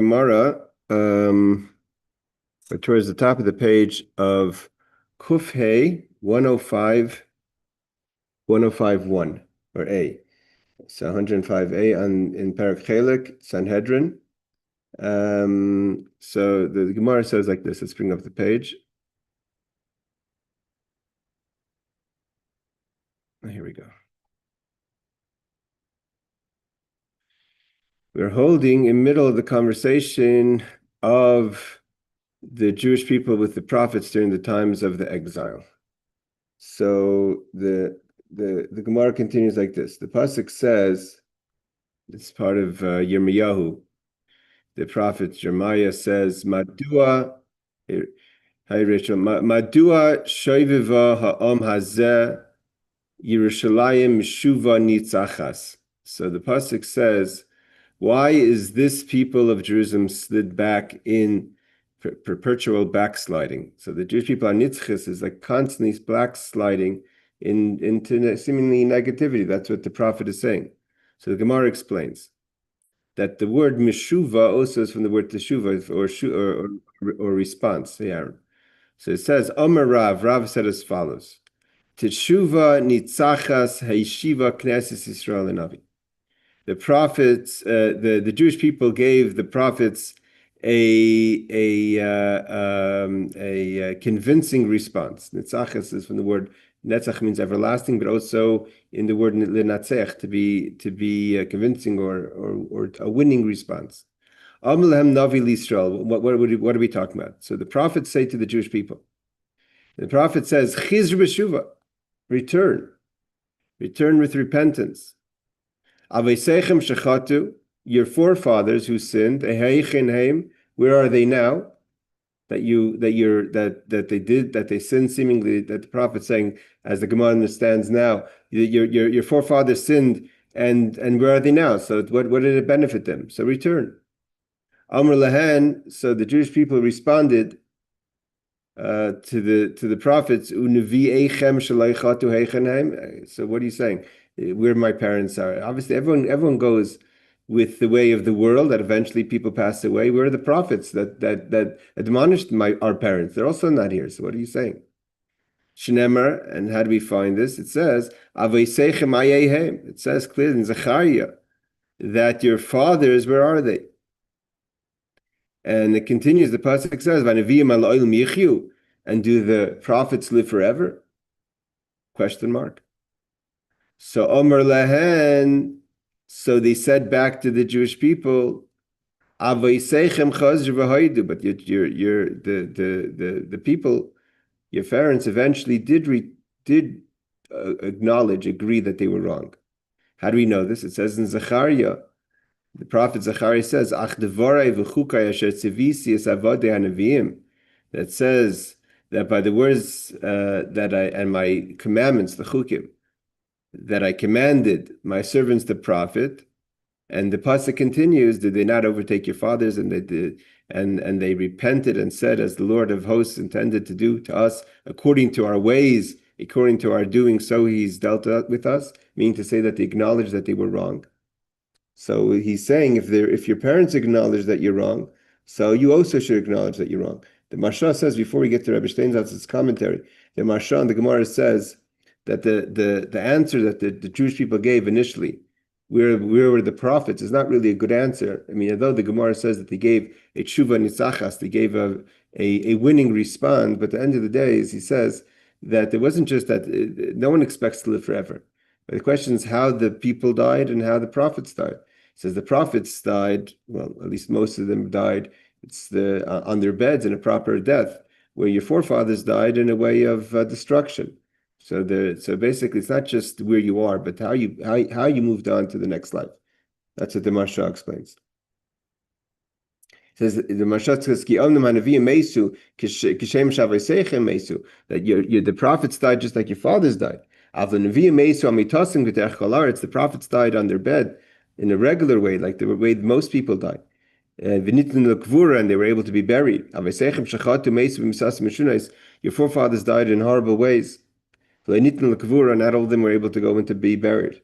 Gemara, towards the top of the page of Kufhei 105, 105.1 or A. So 105A in Perek Chelek, Sanhedrin. So the Gemara says like this. Let's bring up the page. Here we go. We're holding in middle of the conversation of the Jewish people with the prophets during the times of the exile. So the Gemara continues like this. The pasuk says, it's part of Yirmiyahu. The prophet Jeremiah says, "Madua, hi Rachel, Madua shoyviva ha'am hazeh Yerushalayim mishuva nitzachas." So the pasuk says, why is this people of Jerusalem slid back in perpetual backsliding? So the Jewish people are nitzchis, is like constantly backsliding into seemingly negativity. That's what the prophet is saying. So the Gemara explains that the word mishuva also is from the word teshuva or response. Hey, Aaron. So it says, Omer Rav said as follows: Teshuva nitzachas haishiva knesses Yisrael Navi. The prophets, the Jewish people gave the prophets a convincing response. Nitzachas is from the word netzach, means everlasting, but also in the word lenatzech, to be convincing or a winning response. Amalehem navi l'Yisrael. What are we talking about? So the prophets say to the Jewish people, the prophet says, Chizr b'shuva, return with repentance. Aveisechem shechatu, your forefathers who sinned, where are they now? That they sinned seemingly, that the prophet saying, as the Gemara understands now, your forefathers sinned, and where are they now? So what did it benefit them? So return. Amr lahen, so the Jewish people responded to the prophets, so what are you saying? Where my parents are. Obviously, everyone goes with the way of the world, that eventually people pass away. Where are the prophets that admonished our parents? They're also not here. So what are you saying? Shnemer, and how do we find this? It says, it says clearly in Zechariah that your fathers, where are they? And it continues, the pasuk says, and do the prophets live forever? Question mark. So Omer Lahen, so they said back to the Jewish people, but the people, your parents eventually did agree that they were wrong. How do we know this? It says in Zechariah, the prophet Zechariah says, that says that by the words and my commandments, the chukim, that I commanded my servants the prophet, and the pasuk continues, did they not overtake your fathers? And they did, and they repented and said, as the Lord of hosts intended to do to us, according to our ways, according to our doing, so he's dealt with us, meaning to say that they acknowledged that they were wrong. So he's saying, if your parents acknowledge that you're wrong, so you also should acknowledge that you're wrong. The Marsha says, before we get to Rebbe Steinsaltz's commentary, the Marsha and the Gemara says that the answer that the Jewish people gave initially, where were the prophets, is not really a good answer. I mean, although the Gemara says that they gave a tshuva nitzachas, they gave a winning response, but at the end of the day, as he says, that it wasn't just that no one expects to live forever. But the question is how the people died and how the prophets died. He says the prophets died, well, at least most of them died, it's on their beds in a proper death, where your forefathers died in a way of destruction. So basically, it's not just where you are, but how you moved on to the next life. That's what the Marsha explains. It says the Marsha says that the prophets died just like your fathers died. The prophets died on their bed in a regular way, like the way most people died. And they were able to be buried. Your forefathers died in horrible ways. Not all of them were able to go in to be buried.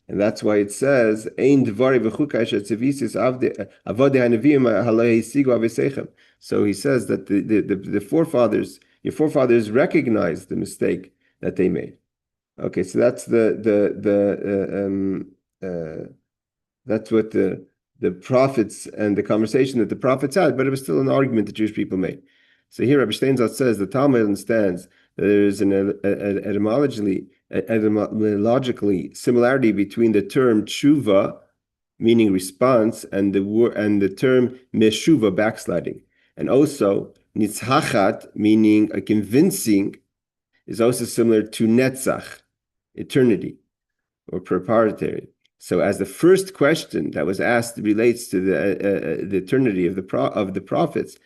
And that's why it says, Ein dvari v'chukai shetzivisis avodei hanavim halei hisigu avesechem. So he says that the forefathers, your forefathers recognized the mistake that they made. Okay, so that's that's what the prophets and the conversation that the prophets had, but it was still an argument the Jewish people made. So here Rabbi Steinsaltz says the Talmud understands that there is an etymologically similarity between the term tshuva, meaning response, and the term meshuva, backsliding, and also nitzhachat, meaning a convincing, is also similar to netzach, eternity, or proprietary. So, as the first question that was asked relates to the eternity of the prophets,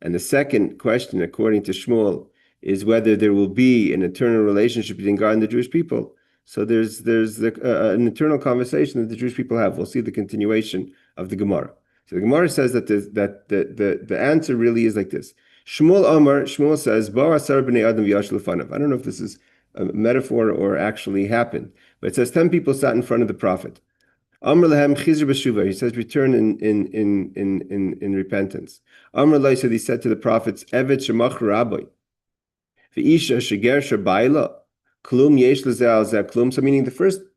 and the second question, according to Shmuel, is whether there will be an eternal relationship between God and the Jewish people. So there's an eternal conversation that the Jewish people have. We'll see the continuation of the Gemara. So the Gemara says that the answer really is like this. Shmuel says, Bo asar b'nei adam v'yash lefanav. I don't know if this is a metaphor or actually happened, but it says 10 people sat in front of the prophet. Amr lehem chizr b'shuva. He says, return in repentance. Amr lehi said, he said to the prophets, Evet shemach rabbi, v'isha sheger shabayla, klum yesh lezeh al zeh klum. So meaning the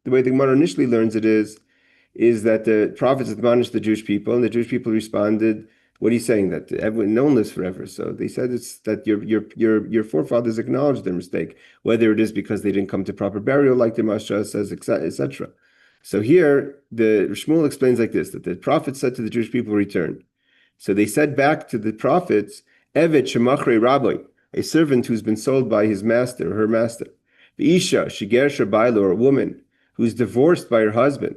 way the Gemara initially learns it is that the prophets admonished the Jewish people, and the Jewish people responded, what are you saying? That everyone known this forever. So they said it's that your forefathers acknowledged their mistake, whether it is because they didn't come to proper burial, like the Masha says, etc. So here the Shmuel explains like this: that the prophet said to the Jewish people, "Return." So they said back to the prophets, "Evet shemachre rabbi," a servant who's been sold by his master or her master. The Isha shiger shabayla, or a woman who's divorced by her husband.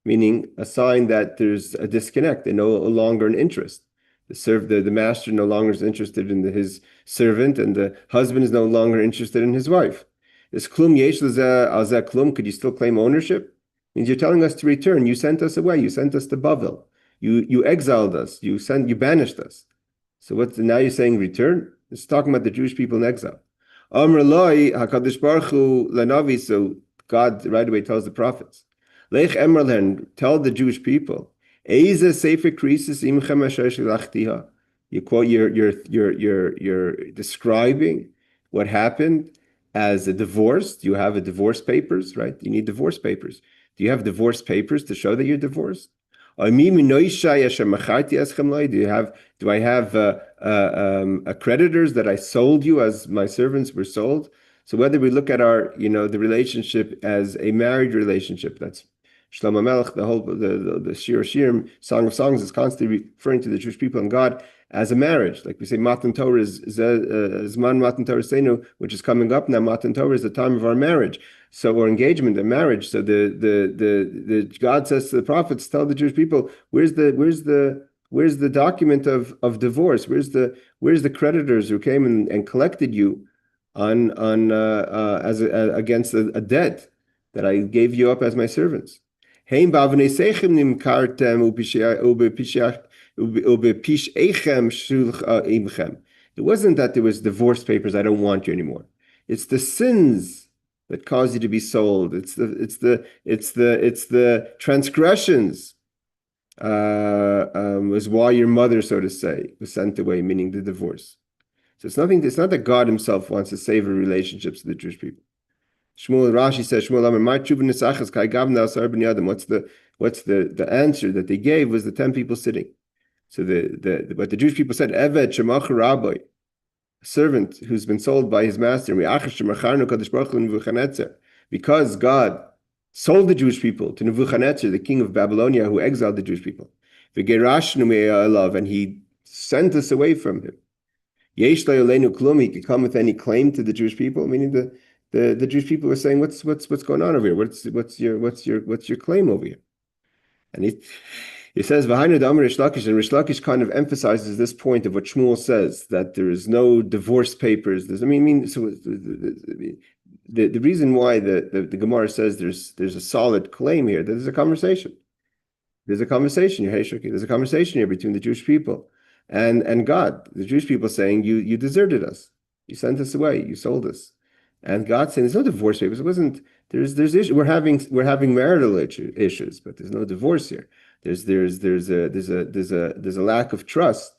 Meaning a sign that there's a disconnect and no longer an interest. The master no longer is interested in his servant, and the husband is no longer interested in his wife. This klum yesh lezeh klum, could you still claim ownership? Means you're telling us to return. You sent us away. You sent us to Bavel. You exiled us. You banished us. So now you're saying return? It's talking about the Jewish people in exile. Amr loi hakadosh baruch hu lanavi. So God right away tells the prophets. Lech Emerlen, tell the Jewish people, you quote, you're describing what happened as a divorce. Do you have a divorce papers, right? You need divorce papers. Do you have divorce papers to show that you're divorced? Do I have creditors that I sold you as my servants were sold? So whether we look at the relationship as a marriage relationship, that's Shlomo Melech, the Shir Shirim, Song of Songs, is constantly referring to the Jewish people and God as a marriage. Like we say, Matan Torah is Zman Matan Torah Seinu, which is coming up now. Matan Torah is the time of our marriage, or engagement and marriage. So the God says to the prophets, tell the Jewish people, where's the document of divorce? Where's the creditors who came and collected you against a debt that I gave you up as my servants? It wasn't that there was divorce papers, I don't want you anymore. It's the sins that cause you to be sold. It's the transgressions was why your mother, so to say, was sent away, meaning the divorce. So it's not that God himself wants to save relationships with the Jewish people. Shmuel Rashi says, what's the answer that they gave was the 10 people sitting. So what the Jewish people said, Evet shemach rabbi, a servant who's been sold by his master, because God sold the Jewish people to Nebuchadnezzar, the king of Babylonia, who exiled the Jewish people, and he sent us away from him. He could come with any claim to the Jewish people, meaning the Jewish people were saying, what's going on over here? What's your claim over here? And he says, V'hainu d'amar Rish Lakish, and Rish Lakish kind of emphasizes this point of what Shmuel says, that there is no divorce papers. So the reason why the Gemara says there's a solid claim here, that there's a conversation. There's a conversation here, there's a conversation here between the Jewish people and God. The Jewish people saying, you deserted us. You sent us away. You sold us. And God saying, there's no divorce papers. It wasn't There's issues. We're having marital issues, but there's no divorce here. There's a lack of trust.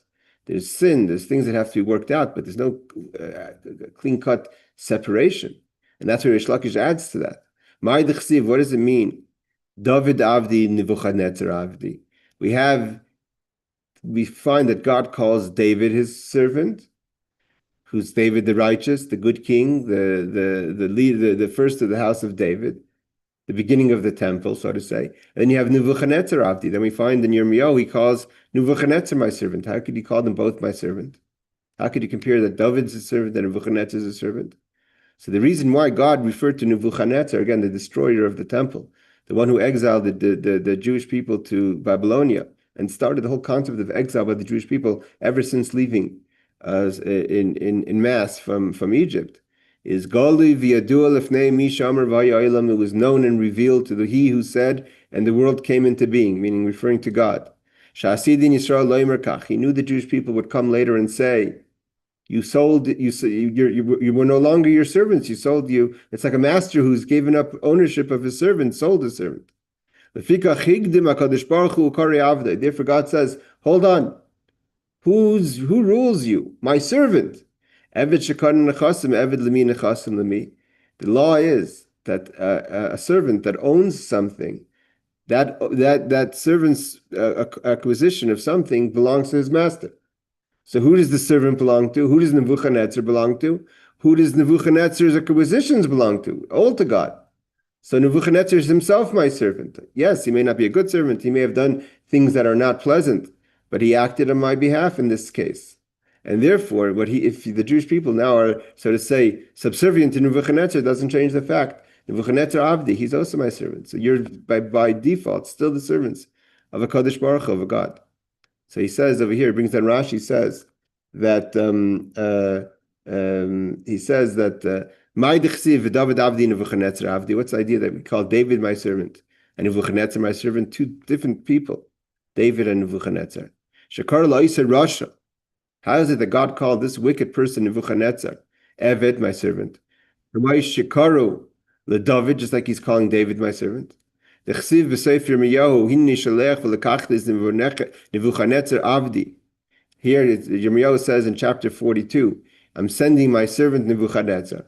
There's sin. There's things that have to be worked out, but there's no clean cut separation, and that's where Rish Lakish adds to that. What does it mean? David Avdi, Nebuchadnezzar Avdi. We find that God calls David his servant, who's David the righteous, the good king, the leader, the first of the house of David, the beginning of the temple, so to say. And then you have Nebuchadnezzar Avdi. Then we find in Yirmiyahu he calls Nebuchadnezzar my servant. How could he call them both my servant? How could you compare that David's a servant and Nebuchadnezzar is a servant? So the reason why God referred to Nebuchadnezzar, again, the destroyer of the temple, the one who exiled the Jewish people to Babylonia and started the whole concept of exile by the Jewish people ever since leaving in mass from Egypt, is Gali v'yadua lefnei mi shamer v'ha'olam. It was known and revealed to he who said, and the world came into being, meaning referring to God. Sha'asidin Yisrael loimer kach. He knew the Jewish people would come later and say, you were no longer your servants. You sold you. It's like a master who's given up ownership of his servant, sold his servant. Therefore, God says, hold on. Who rules you? My servant. The law is that a servant that owns something, that servant's acquisition of something belongs to his master. So who does the servant belong to? Who does Nebuchadnezzar belong to? Who does Nebuchadnezzar's acquisitions belong to? All to God. So Nebuchadnezzar is himself my servant. Yes, he may not be a good servant. He may have done things that are not pleasant, but he acted on my behalf in this case. And therefore, if the Jewish people now are, so to say, subservient to Nebuchadnezzar, doesn't change the fact. Nebuchadnezzar Avdi, he's also my servant. So you're by default still the servants of a Kadosh Baruch Hu, of a God. So he says over here, brings down Rashi, says that what's the idea that we call David my servant and Nebuchadnezzar my servant? Two different people, David and Nebuchadnezzar. Shakar la'isa Rasha. How is it that God called this wicked person Nebuchadnezzar, Eved my servant? Shikaru LeDavid, just like he's calling David my servant. The Chsiv b'Sefer Yirmiyahu hinni shalech v'lekachtes Nebuchadnezzar Avdi. Here Yirmiyahu says in chapter 42, I'm sending my servant Nebuchadnezzar.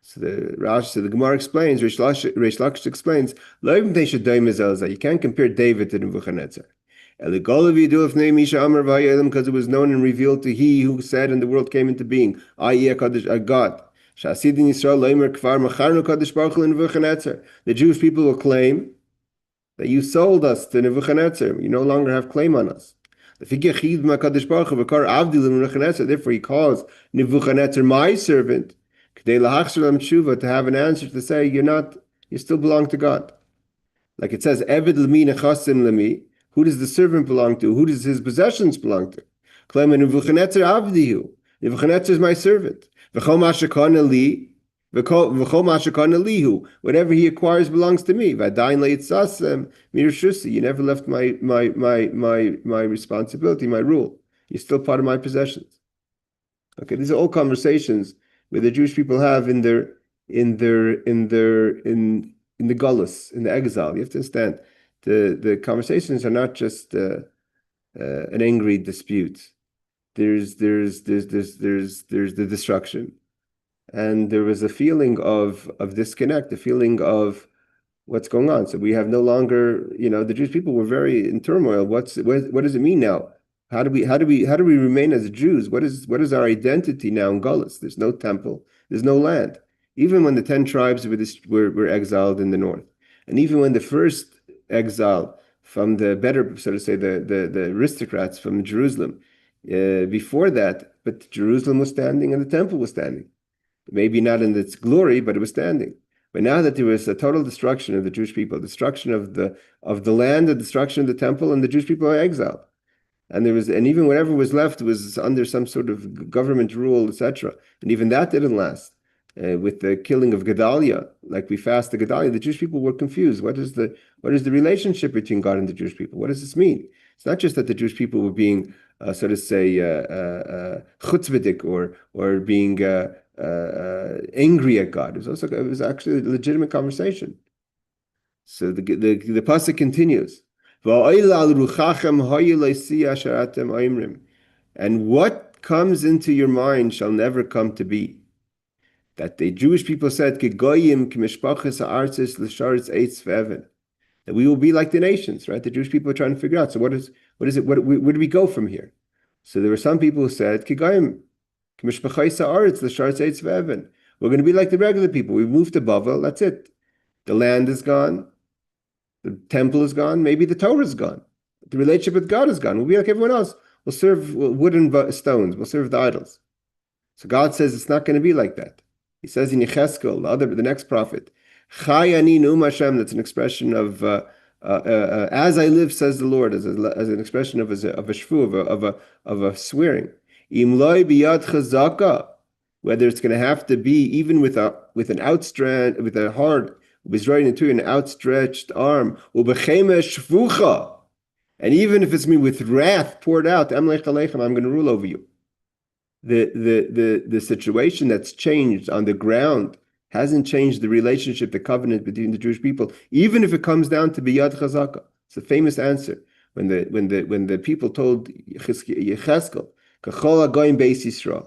So the Gemara explains, Rish Lakish explains, you can't compare David to Nebuchadnezzar. Because it was known and revealed to he who said, and the world came into being, i.e. God. The Jewish people will claim that you sold us to Nebuchadnezzar. You no longer have claim on us. Therefore, he calls Nebuchadnezzar my servant to have an answer to say you still belong to God. Like it says, Eved lemi nechasim lemi. Who does the servant belong to? Who does his possessions belong to? Claim Nebuchadnezzar Avdihu. Nebuchadnezzar is my servant. Whatever he acquires belongs to me. You never left my responsibility, my rule. You're still part of my possessions. Okay, these are all conversations where the Jewish people have in the gullus, in the exile. You have to understand the conversations are not just an angry dispute. There's the destruction. And there was a feeling of disconnect, a feeling of what's going on. So we have no longer, the Jewish people were very in turmoil. What does it mean now? How do we remain as Jews? What is our identity now in Gullus? There's no temple, there's no land. Even when the 10 tribes were exiled in the north, and even when the first exile from the better, so to say, the aristocrats from Jerusalem, before that, but Jerusalem was standing and the temple was standing. Maybe not in its glory, but it was standing. But now that there was a total destruction of the Jewish people, destruction of the land, the destruction of the temple, and the Jewish people are exiled. And even whatever was left was under some sort of government rule, etc. And even that didn't last. With the killing of Gedaliah, like we fast the Gedaliah, the Jewish people were confused. What is the relationship between God and the Jewish people? What does this mean? It's not just that the Jewish people were being, so to say, chutzpahdik or being angry at God. It was actually a legitimate conversation. So the pasuk continues. And what comes into your mind shall never come to be. That the Jewish people said, that we will be like the nations, right? The Jewish people are trying to figure out. So what is it? Where do we go from here? So there were some people who said, we're going to be like the regular people. We moved to Bavel, that's it. The land is gone. The temple is gone. Maybe the Torah is gone. The relationship with God is gone. We'll be like everyone else. We'll serve wood and stones. We'll serve the idols. So God says it's not going to be like that. He says in Yecheskel, the next prophet, Chai ani Neum Hashem, that's an expression of as I live, says the Lord, as an expression of a shvu, of a swearing. Im loy biyad chazaka, whether it's going to have to be even with a hard, was writing into an outstretched arm, ubechema shvucha, and even if it's me with wrath poured out, Amlech Aleichem, I'm going to rule over you. The situation that's changed on the ground hasn't changed the relationship, the covenant between the Jewish people, even if it comes down to biyad chazaka. It's a famous answer when the people told Yecheskel, Kachol hagoyim beis Yisrael,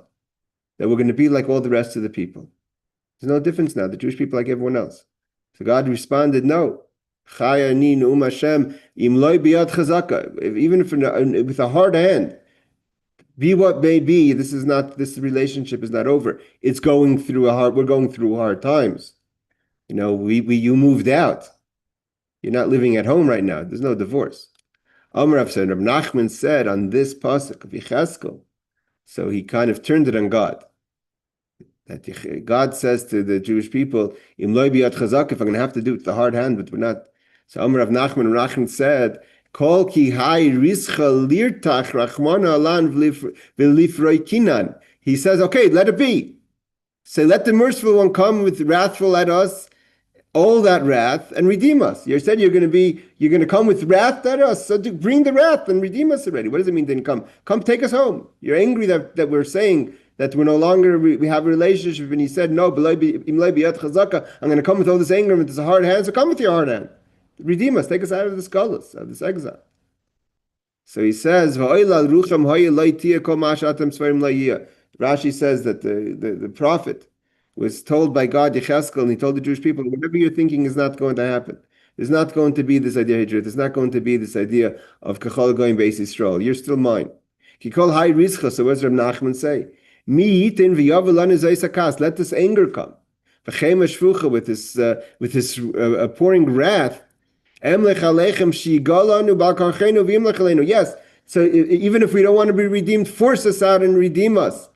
that we're going to be like all the rest of the people. There's no difference now. The Jewish people are like everyone else. So God responded, no. Chai ani Neum Hashem im loy biyad chazaka. Even if with a hard hand, be what may be, this relationship is not over. It's we're going through hard times. You moved out. You're not living at home right now. There's no divorce. Amar Rav Nachman said on this pasuk of Yecheskel, so he kind of turned it on God. That God says to the Jewish people, Im loy biyad chazak, if I'm going to have to do it with the hard hand, but we're not. So Amar Rav Nachman said, Kol ki hai rischa lirtach rachmana alan v'lifroi kinan. He says, okay, let it be. Say, let the merciful one come with wrathful at us, all that wrath, and redeem us. You said you're going to come with wrath at us, so bring the wrath and redeem us already. What does it mean didn't come? Come take us home. You're angry that we're saying that we're no longer, we have a relationship, and he said, no, I'm going to come with all this anger, and it's a hard hand, so come with your hard hand. Redeem us, take us out of this galus, out of this exile. So he says, Rashi says that the prophet was told by God, Yecheskel, and he told the Jewish people, whatever you're thinking is not going to happen. There's not going to be this idea, there's not going to be this idea of Kachol going beis Yisrael. You're still mine. Kikol hai rizcha, so what does Reb Nachman say? Mi yitin v'yav zaysakas, let this anger come. V'chema shvucha, with this pouring wrath. Yes, so even if we don't want to be redeemed, force us out and redeem us.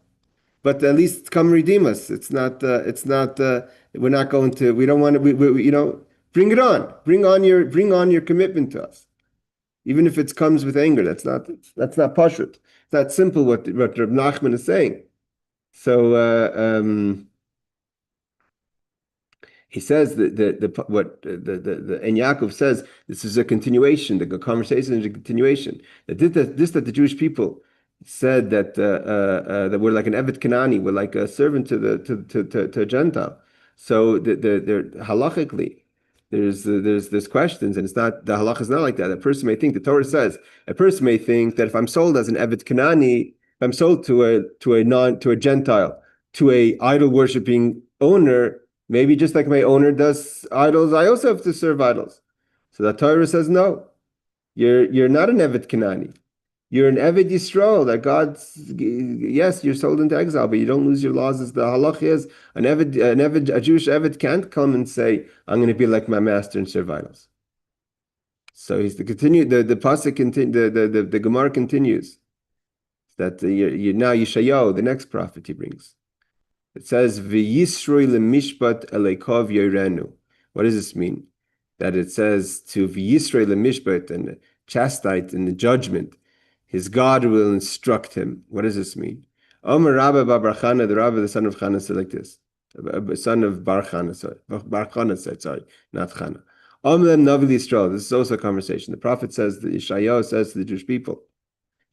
But at least come redeem us. We're not going to, we don't want to, bring it on. Bring on your commitment to us. Even if it comes with anger, that's not pashut. It's not simple what Reb Nachman is saying. So, he says and Yaakov says this is a continuation. The conversation is a continuation. That the Jewish people said that we're like an Evet Kanani, we're like a servant to a Gentile. So halachically, there's questions, and it's not, the halach is not like that. A person may think, the Torah says, a person may think that if I'm sold as an Evet Kanani, if I'm sold to a Gentile, to a idol worshipping owner, maybe just like my owner does idols, I also have to serve idols. So the Torah says, no, you're not an Evet Kanani. You're an Eved Yisrael, that yes, you're sold into exile, but you don't lose your laws. As the halach is, a Jewish Eved can't come and say, I'm going to be like my master and serve idols. So the pasuk the Gemara continues that now Yeshayahu, the next prophet he brings. It says, V'yisroi lemishpat eleikov yorenu. What does this mean? That it says to V'yisroi lemishpat, and chastite in the judgment, his God will instruct him. What does this mean? Omer Rabba bar Chana, the Rabba, the son of Chana, said like this. Son of Bar Chana, sorry, not Chana. Omer Navi Yisrael. This is also a conversation. The prophet says, the Yeshayahu says to the Jewish people,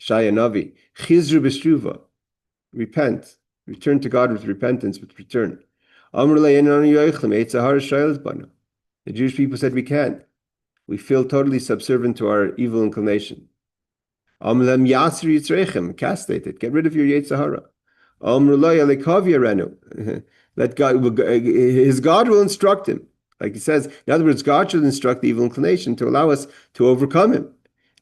Shaya Navi, Chizru b'shruva, repent. Return to God with repentance, with return. The Jewish people said we can't. We feel totally subservient to our evil inclination. Castrate, get rid of your Yetzirah. Let God, his God will instruct him. Like he says, in other words, God should instruct the evil inclination to allow us to overcome him.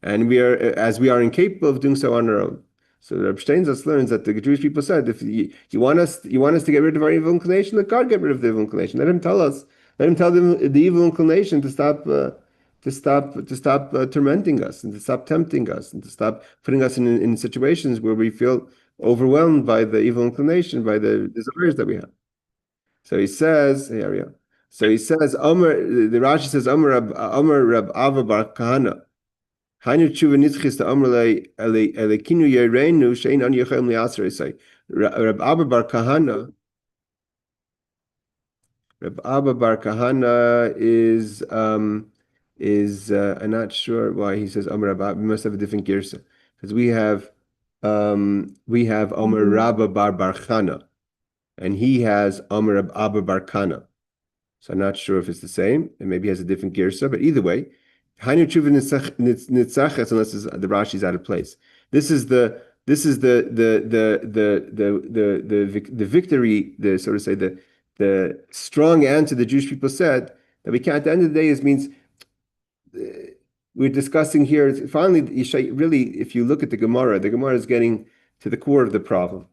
And we are, as we are incapable of doing so on our own. So Reb Steinsaltz learns that the Jewish people said, if you want us to get rid of our evil inclination, let God get rid of the evil inclination. Let him tell us, let him tell the evil inclination to stop tormenting us and to stop tempting us and to stop putting us in situations where we feel overwhelmed by the evil inclination, by the desires that we have. So he says, here we go. So he says, the Rashi says, Omer Rab Ava Bar Kahana. Hainu tshuva nitzchis to Omer elekinu yereinu shein an yechem liasrei say. Rab Abba Bar Kahana. Rab Abba Bar Kahana is I'm not sure why he says Omer Rabba. We must have a different girsa because we have Omer Rabba Bar Chana, and he has Omer Rab Abba Bar Kana. So I'm not sure if it's the same, and maybe he has a different girsa. But either way, Hainu tshuva nitzachas unless the Rashi is out of place. This is the victory, the so to say the strong answer the Jewish people said that we can't. At the end of the day, means we're discussing here. Finally, really, if you look at the Gemara is getting to the core of the problem,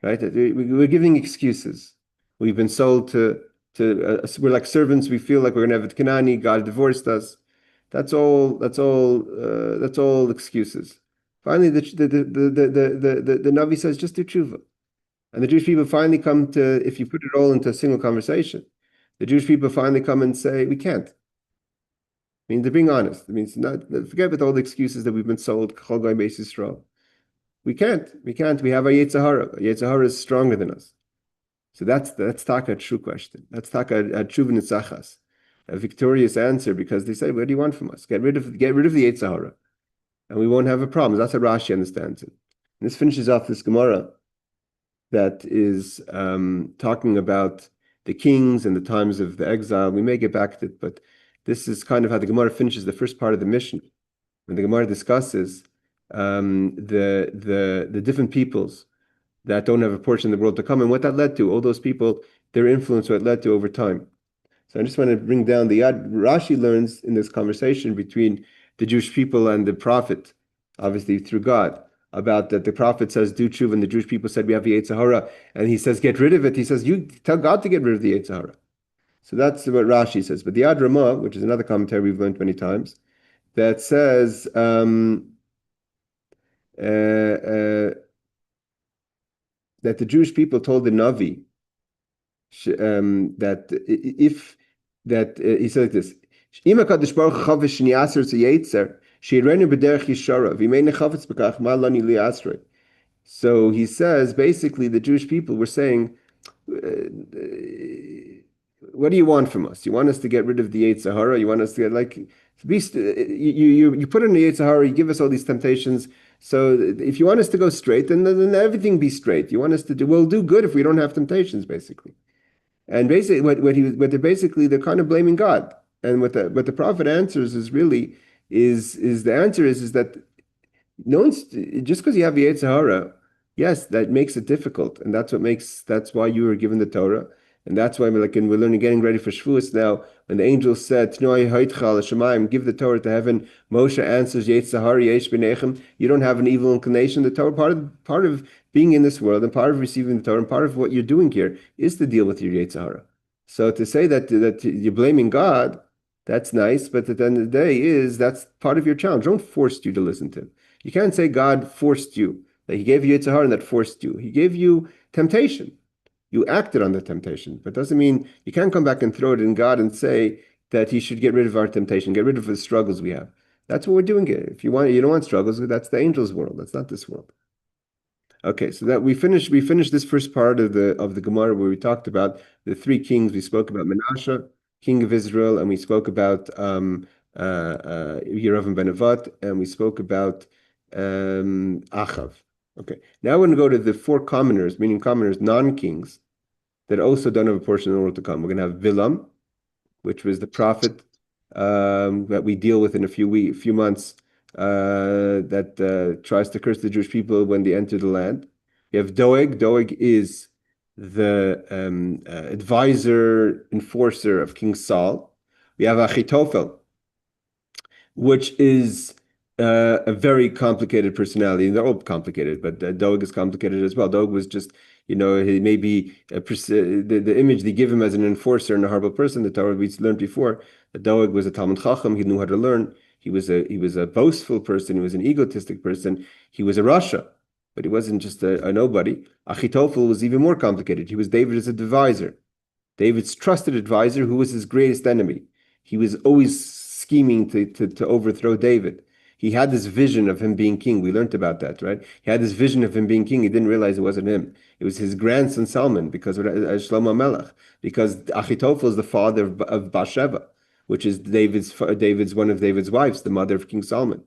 right? We're giving excuses. We've been sold to we're like servants. We feel like we're going to have a Kanani. God divorced us. That's all excuses. Finally, the Navi says just do tshuva. And the Jewish people finally come to, if you put it all into a single conversation, the Jewish people finally come and say, we can't. I mean, they're being honest. It means forget with all the excuses that we've been sold, we can't. We have a Yetzirah. A Yetzirah is stronger than us. So that's taka a true question. That's taka a tshuva nitzachas, a victorious answer, because they say, what do you want from us? Get rid of the Yetzirah, and we won't have a problem. That's how Rashi understands it. And this finishes off this Gemara that is talking about the kings and the times of the exile. We may get back to it, but this is kind of how the Gemara finishes the first part of the mission, when the Gemara discusses the different peoples that don't have a portion of the world to come, and what that led to. All those people, their influence, what it led to over time. So I just want to bring down the Rashi learns in this conversation between the Jewish people and the prophet, obviously through God, about that the prophet says, do tshuva, and the Jewish people said, we have the Yetzirah, and he says, get rid of it. He says, you tell God to get rid of the Yetzirah. So that's what Rashi says. But the Ad Ramah, which is another commentary we've learned many times, that says that the Jewish people told the Navi that if that he said this, so he says basically the Jewish people were saying, what do you want from us? You want us to get rid of the Yetzirah? You want us to get like you put in the Yetzirah, you give us all these temptations. So if you want us to go straight, then everything be straight. You want us to we'll do good if we don't have temptations, basically. And basically, they're kind of blaming God. And what the prophet answers is really the answer is that no one's just because you have the Yetzirah, yes, that makes it difficult, and that's why you were given the Torah. And that's why we're learning, getting ready for Shavuos now. When the angel said, give the Torah to heaven, Moshe answers, you don't have an evil inclination. The Torah, part of being in this world and part of receiving the Torah and part of what you're doing here is to deal with your Yetzirah. So to say that you're blaming God, that's nice, but at the end of the day that's part of your challenge. Don't force you to listen to him. You can't say God forced you, that he gave you Yetzirah and that forced you. He gave you temptation. You acted on the temptation, but doesn't mean you can't come back and throw it in God and say that he should get rid of our temptation, get rid of the struggles we have. That's what we're doing here. If you don't want struggles, that's the angel's world. That's not this world. Okay, so that we finished this first part of the Gemara where we talked about the three kings. We spoke about Menashe, king of Israel, and we spoke about Yerovam ben Nevat, and we spoke about Achav. Okay. Now we're going to go to the four commoners, meaning commoners, non-kings, that also don't have a portion in the world to come. We're going to have Bilam, which was the prophet that we deal with in a few months, that tries to curse the Jewish people when they enter the land. We have Doeg. Doeg is the advisor, enforcer of King Saul. We have Achitophel, which is a very complicated personality. They're all complicated, but Doeg is complicated as well. Doeg was just, he may be the image they give him as an enforcer and a horrible person. The Torah we learned before that Doeg was a Talmud Chacham. He knew how to learn. He was a boastful person. He was an egotistic person. He was a Rasha, but he wasn't just a nobody. Achitophel was even more complicated. He was David's advisor, David's trusted advisor, who was his greatest enemy. He was always scheming to overthrow David. He had this vision of him being king. We learned about that, right? He had this vision of him being king. He didn't realize it wasn't him. It was his grandson Salman, because of Shlomo Melech, because Achitophel is the father of Bathsheba, which is one of David's wives, the mother of King Solomon.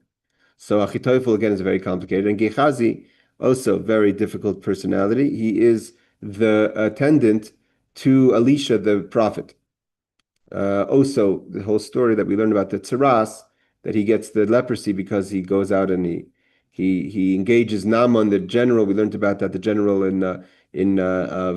So Achitophel again is very complicated, and Gehazi also very difficult personality. He is the attendant to Elisha the prophet. Also, the whole story that we learned about the tsaras, that he gets the leprosy because he goes out and he engages Naaman, the general. We learned about that, the general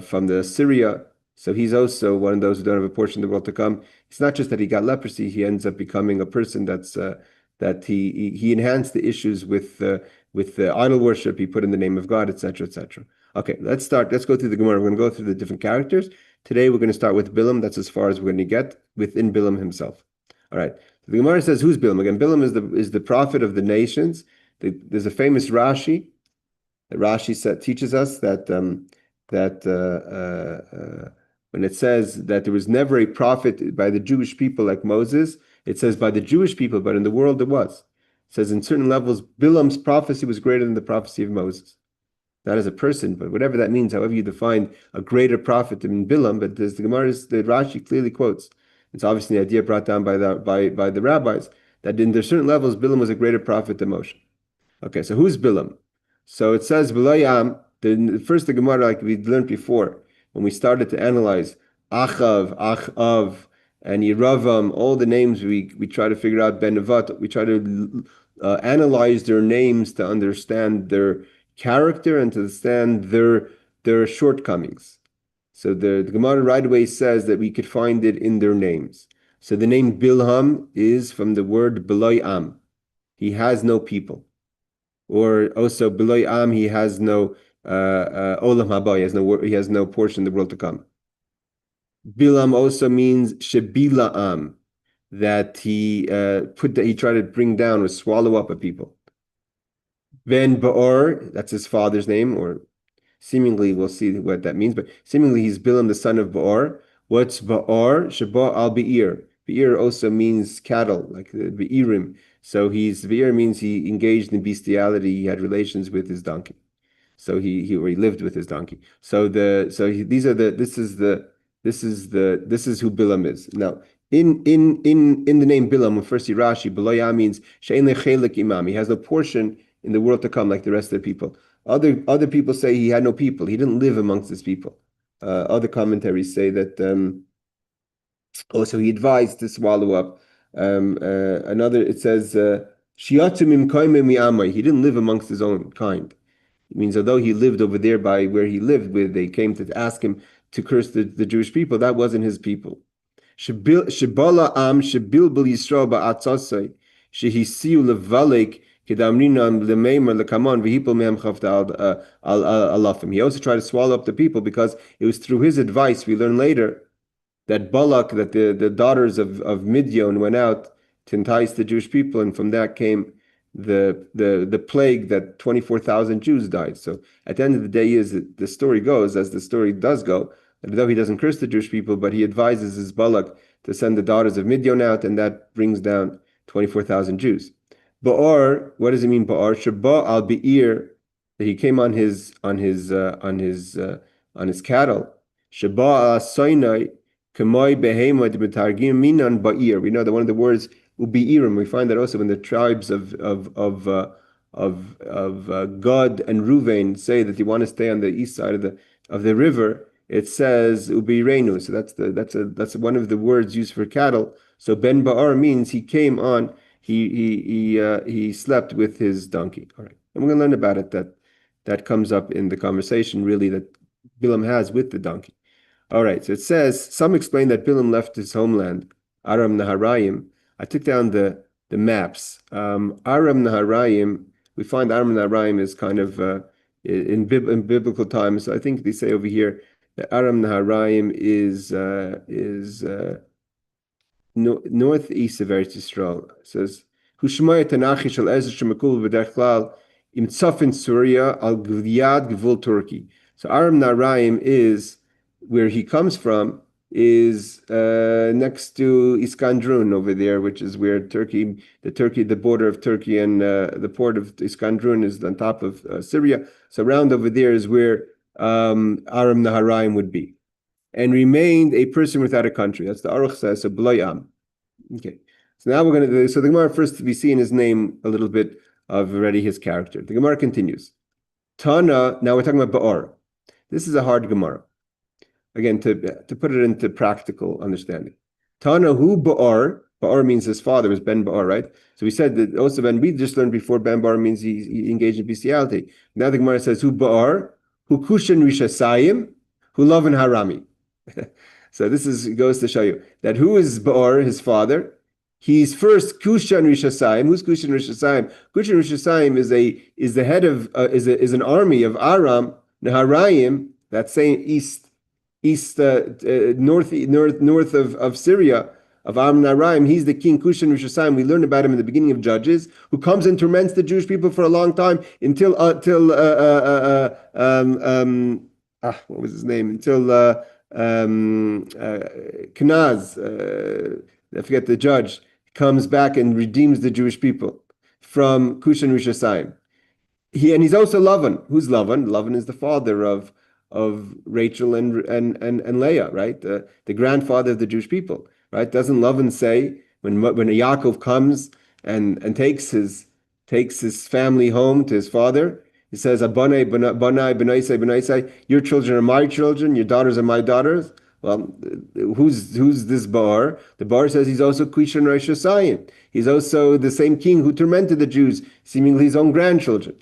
from the Syria. So he's also one of those who don't have a portion of the world to come. It's not just that he got leprosy; he ends up becoming a person that he enhanced the issues with the idol worship. He put in the name of God, etc., etc. Okay, let's start. Let's go through the Gemara. We're going to go through the different characters. Today we're going to start with Bilam. That's as far as we're going to get within Bilam himself. All right. The Gemara says, who's Bilam? Again, Bilam is the prophet of the nations. There's a famous Rashi. Rashi teaches us that when it says that there was never a prophet by the Jewish people like Moses, it says by the Jewish people, but in the world it was. It says in certain levels, Bilam's prophecy was greater than the prophecy of Moses. Not as a person, but whatever that means, however you define a greater prophet than Bilam, but as the Rashi clearly quotes, it's obviously the idea brought down by the rabbis, that in there certain levels, Bilam was a greater prophet than Moshe. Okay, so who's Bilam? So it says, Bilayam, the Gemara, like we learned before, when we started to analyze Achav, and Yeravam, all the names we try to figure out, Ben Nevat, we try to analyze their names to understand their character and to understand their shortcomings. So the Gemara right away says that we could find it in their names. So the name Bilham is from the word Beloy He has no people. Or also Beloy he has no Olam Haba, he has no portion in the world to come. Bilam also means Shebila that he tried to bring down or swallow up a people. Ben Baor, that's his father's name, or seemingly we'll see what that means, but seemingly he's Bilam, the son of Baor. What's Baor? Sheba al Be'ir. Be'ir also means cattle, like the Be'irim. So Be'ir means he engaged in bestiality, he had relations with his donkey. So he lived with his donkey. This is who Bilam is. Now, in the name Bilam, when first see Rashi, Beloya means She'en lechelek imam. He has no portion in the world to come like the rest of the people. Other people say he had no people. He didn't live amongst his people. Other commentaries say that also he advised to swallow up. It says Shiatumim koimim mi'amai. He didn't live amongst his own kind. It means although he lived over there by where he lived, where they came to ask him to curse the Jewish people, that wasn't his people. Shebala am shebilbel Yisrael ba'atzasai shehisiu levalek kedamrinam lemeimer lekaman v'hipol mehem chavta al alafim. He also tried to swallow up the people because it was through his advice, we learn later, that the daughters of Midian went out to entice the Jewish people, and from that came the plague that 24,000 Jews died. So at the end of the day, the story goes, as the story does go, that though he doesn't curse the Jewish people, but he advises his Balak to send the daughters of Midian out, and that brings down 24,000 Jews. Ba'or, what does it mean, Ba'or? Sheba al Be'ir, that he came on his cattle. Sheba al Sinai, Kamoi behema de betargim minan ba'ir. We know that one of the words ubi'irim. We find that also in the tribes of Gad and Ruvain say that they want to stay on the east side of the river, it says ubeirenu. So that's one of the words used for cattle. So ben ba'ar means he came on. He slept with his donkey. All right, and we're going to learn about it. That comes up in the conversation really that Bilam has with the donkey. All right, so it says some explain that Bilam left his homeland, Aram Naharayim. I took down the maps. Aram Naharayim. We find Aram Naharayim is kind of in biblical times. So I think they say over here that Aram Naharayim is northeast of Eretz Yisrael. It says Hushmaya Tanachi Shel Ezra Shemakul B'derech Klal Im Tzafin Surya Al Gviyad Gvul Turkey. So Aram Naharayim is where he comes from is next to Iskandrun over there, which is where the border of Turkey and the port of Iskandrun is on top of Syria. So around over there is where Aram Naharayim would be, and remained a person without a country. That's the Aruch says, so B'layam. Okay, so now we're going to. So the Gemara first to be seeing his name a little bit of already his character. The Gemara continues. Tana. Now we're talking about Ba'ar. This is a hard Gemara. Again, to put it into practical understanding. Tana hu Ba'ar. Ba'ar means his father was Ben Ba'ar, right? So we said that also we just learned before Ben Ba'ar means he engaged in bestiality. Now the Gemara says hu Ba'ar, hu Kushan Rishasayim, hu Lavan Harami. So this goes to show you that who is Ba'ar, his father? He's first Kushan Rishasayim. Who's Kushan Rishasayim? Kushan Rishasayim is the head of is an army of Aram Naharayim, that same north of Syria, of Aram Naharayim. He's the king Kushan Rishasayim. We learned about him in the beginning of Judges, who comes and torments the Jewish people for a long time until what was his name? Until Kenaz, I forget the judge, comes back and redeems the Jewish people from Kushan Rishasayim. He's also Lavan. Who's Lavan? Lavan is the father of Rachel and Leah, right? The grandfather of the Jewish people, right? Doesn't Lavan say when Yaakov comes and takes his family home to his father? He says, "Abanai, banai, benaisai, benaisai. Your children are my children. Your daughters are my daughters." Well, who's this Ba'ar? The Ba'ar says he's also Kushan Rishasayim. He's also the same king who tormented the Jews, seemingly his own grandchildren.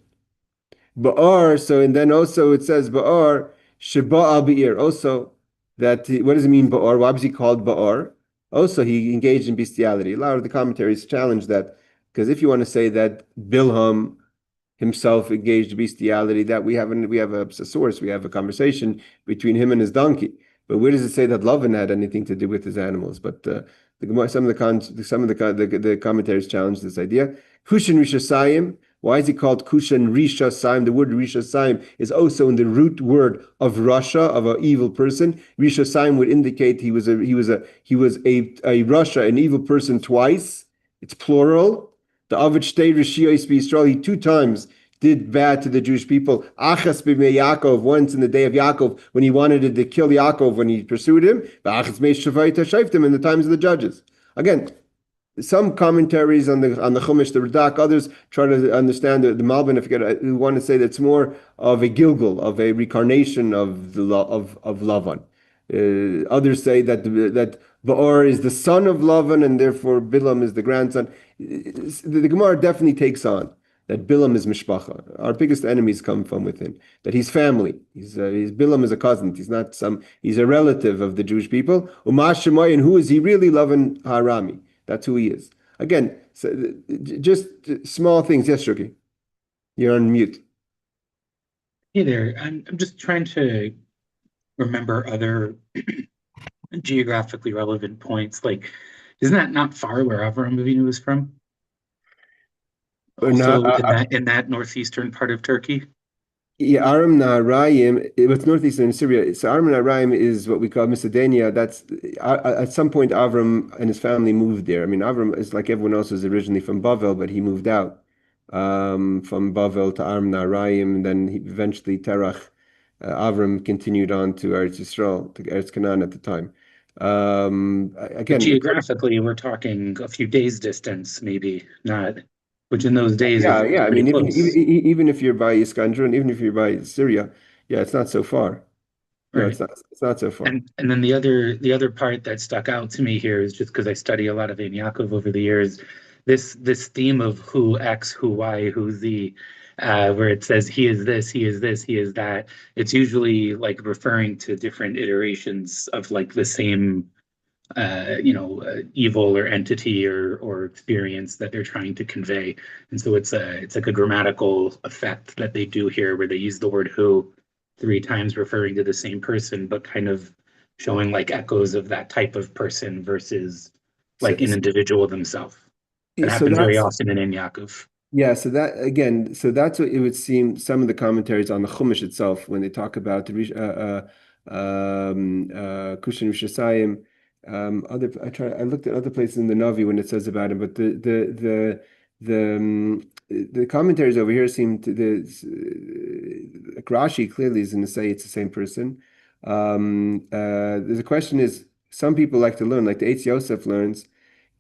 Ba'ar. So and then also it says Ba'ar Sheba al Be'ir. Also, that what does it mean Ba'ar? Why was he called Ba'ar? Also, he engaged in bestiality. A lot of the commentaries challenge that, because if you want to say that Bilam himself engaged in bestiality, that we have a source, we have a conversation between him and his donkey. But where does it say that Lavan had anything to do with his animals? But some of the commentaries challenge this idea. Kushan Rishasayim. Why is he called Kushan Rishasayim? The word Rishasayim is also in the root word of Rasha, of an evil person. Rishasayim would indicate he was a Rasha, an evil person twice. It's plural. The Avid Shtei Rishiyos B'Yisrael, he 2 times did bad to the Jewish people. Achas b'mei Yaakov, once in the day of Yaakov, when he wanted to kill Yaakov when he pursued him. Achas b'mei Shavai Tashayftim, in the times of the judges. Again, some commentaries on the Chumash, the Radak, others try to understand the Malbim, who want to say that it's more of a Gilgul, of a reincarnation of Lavan. Others say that Ba'ar is the son of Lavan, and therefore Bilam is the grandson. The Gemara definitely takes on that Bilam is mishpacha. Our biggest enemies come from within. That he's family. Bilam is a cousin. He's a relative of the Jewish people. Umashemay, and who is he really? Lavan Harami. That's who he is. Again, so just small things. Yes, Shuki. You're on mute. Hey there. I'm just trying to remember other geographically relevant points. Like, isn't that not far where Avram Avinu was from? Also in that northeastern part of Turkey? Yeah, Aram Naharayim, it's northeastern Syria. So Aram Naharayim is what we call Macedonia. That's at some point Avram and his family moved there. I mean, Avram is like everyone else, was originally from Bavel, but he moved out from Bavel to Aram Naharayim, and then eventually Terach. Avram continued on to Eretz Yisrael, to Eretz Canaan at the time. Again, but geographically, we're talking a few days distance, maybe not. which in those days Yeah, is yeah. I pretty mean, close. even if you're by Iskandar, even if you're by Syria, yeah, it's not so far. No, Right. it's not so far. And then the other part that stuck out to me here is just because I study a lot of Ein Yaakov over the years, this theme of who X, who Y, who Z, where it says he is this, he is this, he is that. It's usually like referring to different iterations of like the same evil or entity or experience that they're trying to convey. And so it's like a grammatical effect that they do here where they use the word who three times referring to the same person, but kind of showing like echoes of that type of person versus So, like an individual themselves. That so happens very that's often in Yaakov. yeah. So that again, so that's what it would seem. Some of the commentaries on the Chumash itself, when they talk about the Kushan Rishasayim, I looked at other places in the Navi when it says about him, but the commentaries over here seem to like Rashi clearly is going to say it's the same person. There's a question is some people like to learn, like the Eitz Yosef learns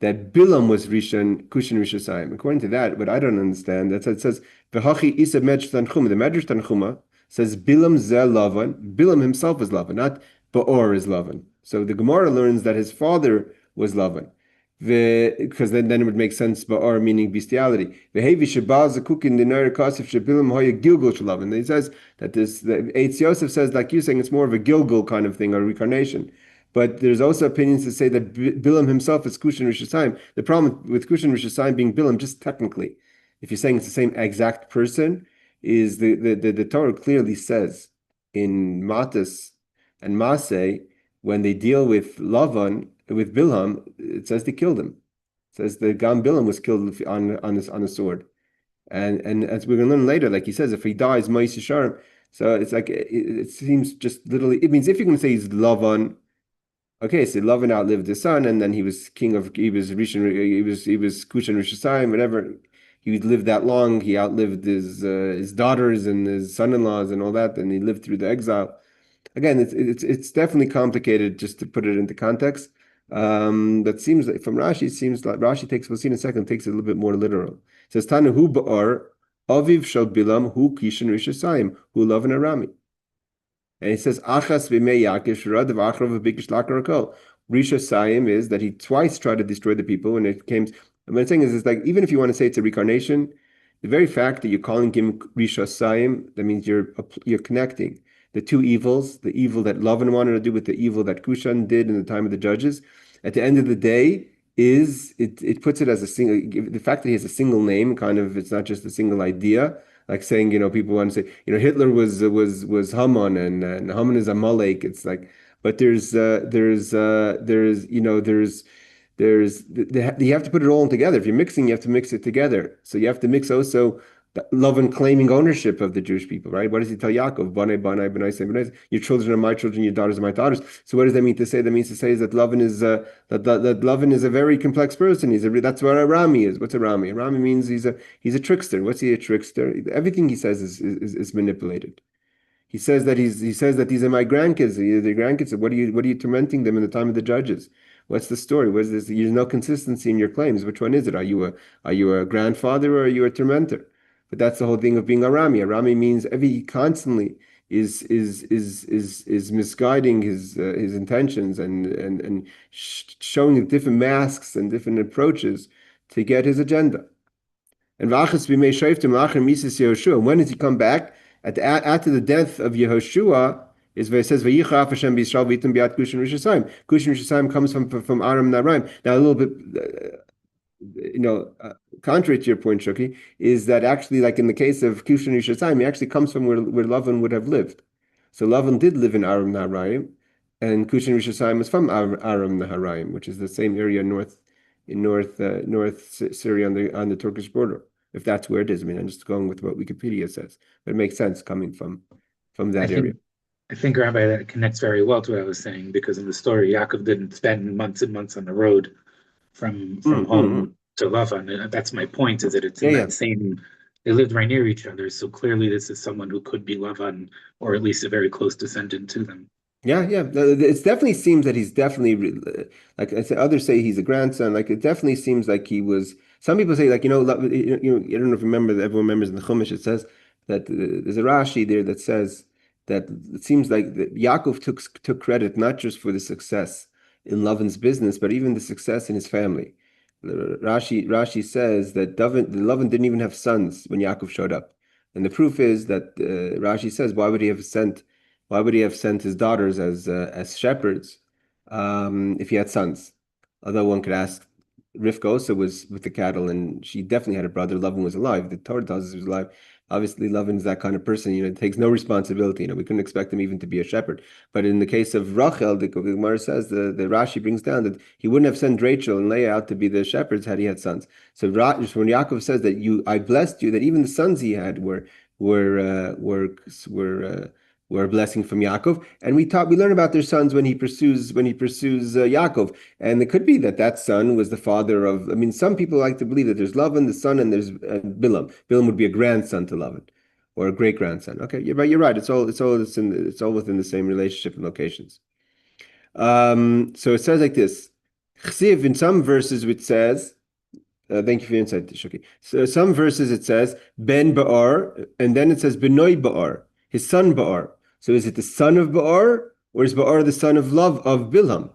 that Bilam was Rishon, Kushan Rishasayim. According to that, what I don't understand, that's it says, V'hachi isa Medrash Tanchuma. The Medrash Tanchuma says Bilam ze Lavan. Bilam himself is Lavan, not Baor is Lavan. So the Gemara learns that his father was Lavan. Because then it would make sense, Ba'ar meaning bestiality. V'hevi shebaz kukin dinar kasif shebilam hoya gilgul shalav. And he says that the Eitz Yosef says, like you saying, it's more of a gilgul kind of thing or reincarnation. But there's also opinions to say that Bilam himself is Kushan Rishasayim. The problem with Kushan Rishasayim being Bilam, just technically, if you're saying it's the same exact person, is the Torah clearly says in Matas and Maseh, when they deal with Lavan, with Bilam, it says they killed him. It says the Gam Bilam was killed on a sword. And as we're going to learn later, like he says, if he dies, Ma'is Yisharim. So it's like it seems just literally. It means if you're going to say he's Lavan. Okay, so Lavan outlived his son, and then he was king of he was Rishon, he was Kushan Rishasayim, whatever. He lived that long. He outlived his daughters and his son-in-laws and all that, and he lived through the exile. Again, it's definitely complicated just to put it into context. That seems like from Rashi, it seems like Rashi takes, we'll see in a second, takes it a little bit more literal. It says Tanu hu ba'ar aviv shel bilam hu kishan rishasayim hu lavan arami. And he says, Achas v'mei Yaakov shiradav achrav v'bikish lakarakol. Risha Sayim is that he twice tried to destroy the people when it came. And what I'm saying is, it's like, even if you want to say it's a reincarnation, the very fact that you're calling him Risha Sayim, that means you're connecting the two evils, the evil that Lavan wanted to do with the evil that Kushan did in the time of the judges. At the end of the day, it puts it as a single, the fact that he has a single name, kind of, it's not just a single idea like saying, people want to say, Hitler was Haman and Haman is Amalek. It's like, but you have to put it all together. If you're mixing, you have to mix it together. So you have to mix also love and claiming ownership of the Jewish people, right? What does he tell Yaakov? Banai, banai, banai, banai. Your children are my children, your daughters are my daughters. So what does that mean to say? That means to say is that Lavan is that Lavan is a very complex person. That's what a Rami is. What's a Rami? A Rami means he's a trickster. What's he a trickster? Everything he says is manipulated. He says that these are my grandkids. They're grandkids. What are you tormenting them in the time of the judges? What's the story? What's this? There's no consistency in your claims. Which one is it? Are you a grandfather or are you a tormentor? But that's the whole thing of being a Rami. A Rami means he constantly is misguiding his intentions and showing different masks and different approaches to get his agenda. And v'achas b'mei shoftim la'achar mises Yehoshua. When does he come back? After the death of Yehoshua, is where it says v'yichaf Hashem b'Yisrael v'itim biat Kushan Rishasayim. Kushan Rishasayim comes from Aram Naraim. Now a little bit, contrary to your point, Shuki, is that actually, like in the case of Kushan Rishasayim, he actually comes from where Lavan would have lived. So Lavan did live in Aram Naharaim, and Kushan Rishasayim is from Aram Naharaim, which is the same area north Syria on the Turkish border, if that's where it is. I mean, I'm just going with what Wikipedia says, but it makes sense coming from that area. I think, Rabbi, that connects very well to what I was saying, because in the story, Yaakov didn't spend months and months on the road from home to Lavan. And that's my point, is that it's in that same, they lived right near each other. So clearly this is someone who could be Lavan, or at least a very close descendant to them. Yeah. It definitely seems that he's definitely, like I said, others say he's a grandson. Like it definitely seems like he was Some people say, like, I don't know if everyone remembers in the Chumash, it says that there's a Rashi there that says that it seems like that Yaakov took credit not just for the success in Lavan's business, but even the success in his family. Rashi says that Lavan didn't even have sons when Yaakov showed up, and the proof is that Rashi says, why would he have sent his daughters as shepherds if he had sons? Although one could ask, Rivka also was with the cattle, and she definitely had a brother. Lavan was alive. The Torah tells us he was alive. Obviously, Lavan is that kind of person, takes no responsibility. We couldn't expect him even to be a shepherd. But in the case of Rachel, the Gemara says, the Rashi brings down that he wouldn't have sent Rachel and Leah out to be the shepherds had he had sons. So when Yaakov says that I blessed you, that even the sons he had were a blessing from Yaakov, and we learn about their sons when he pursues Yaakov, and it could be that son was the father of. I mean, some people like to believe that there's Lavan, the son, and there's Bilaam. Bilaam would be a grandson to Lavan, or a great grandson. Okay, you're right. You're right. It's all within the same relationship and locations. So it says like this. Chsiv in some verses which says. Thank you for your insight, Shuki. So some verses it says Ben Ba'ar, and then it says Benoi Ba'ar, his son Ba'ar. So is it the son of Ba'ar, or is Ba'ar the son of Bilaam?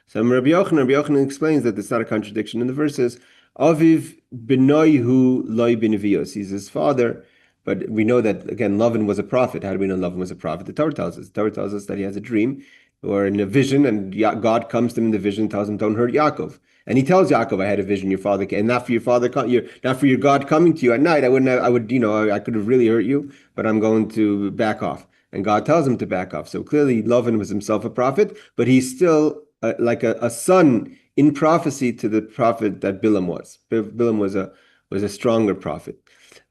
So Rabbi Yochanan explains that it's not a contradiction in the verses. Aviv Benoihu Loi Benevios. He's his father, but we know that again Lavan was a prophet. How do we know Lavan was a prophet? The Torah tells us. The Torah tells us that he has a dream or in a vision, and God comes to him in the vision, and tells him, "Don't hurt Yaakov." And he tells Yaakov, "I had a vision. Your father came, and not for your God coming to you at night. I could have really hurt you, but I'm going to back off." And God tells him to back off. So clearly, Lavan was himself a prophet, but he's still like a son in prophecy to the prophet that Bilaam was. Bilaam was a stronger prophet.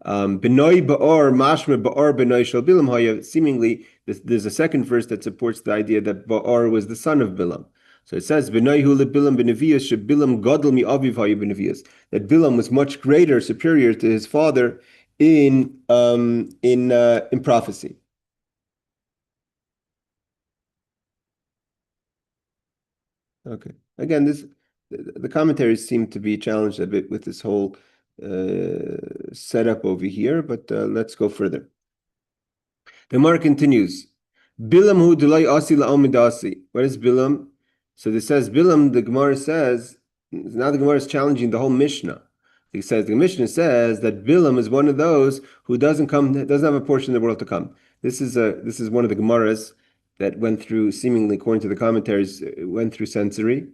Benoi Ba'or Mashma Ba'or Benoi Shel Bilaam Haya. Seemingly, there's a second verse that supports the idea that Ba'or was the son of Bilaam. So it says, "B'noihu leBilam b'nevius sheBilam gadol mi aviv hayu b'nevius." That Bilam was much greater, superior to his father in prophecy. Okay. Again, the commentaries seem to be challenged a bit with this whole setup over here, but let's go further. The Gemara continues. Bilam hu delay asi la'omidasi. What is Bilam? So this says Bilam. The Gemara says now the Gemara is challenging the whole Mishnah. The Mishnah says that Bilam is one of those who doesn't have a portion of the world to come. This is one of the Gemaras that went through, seemingly according to the commentaries, went through sensory.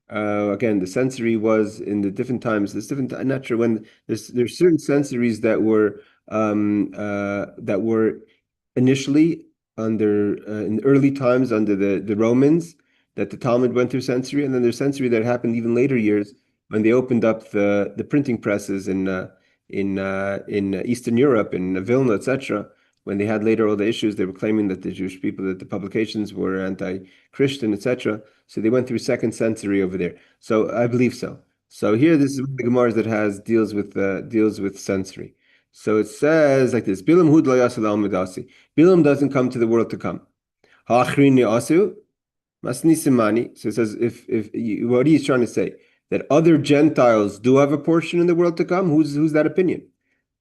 Again, the sensory was in the different times. I'm not sure when. There's certain sensories that were initially under in the early times under the Romans, that the Talmud went through sensory, and then there's sensory that happened even later years when they opened up the printing presses in Eastern Europe, in Vilna, etc. When they had later all the issues, they were claiming that the Jewish people, that the publications were anti-Christian, etc. So they went through second century over there. So I believe so. So here, this is one of the Gemaras that deals with sensory. So it says like this: Bilam hud lo yasu la'omidasi. Bilam doesn't come to the world to come. Ha'achrini asu masnisimani. So it says what he's trying to say, that other Gentiles do have a portion in the world to come. Who's that opinion?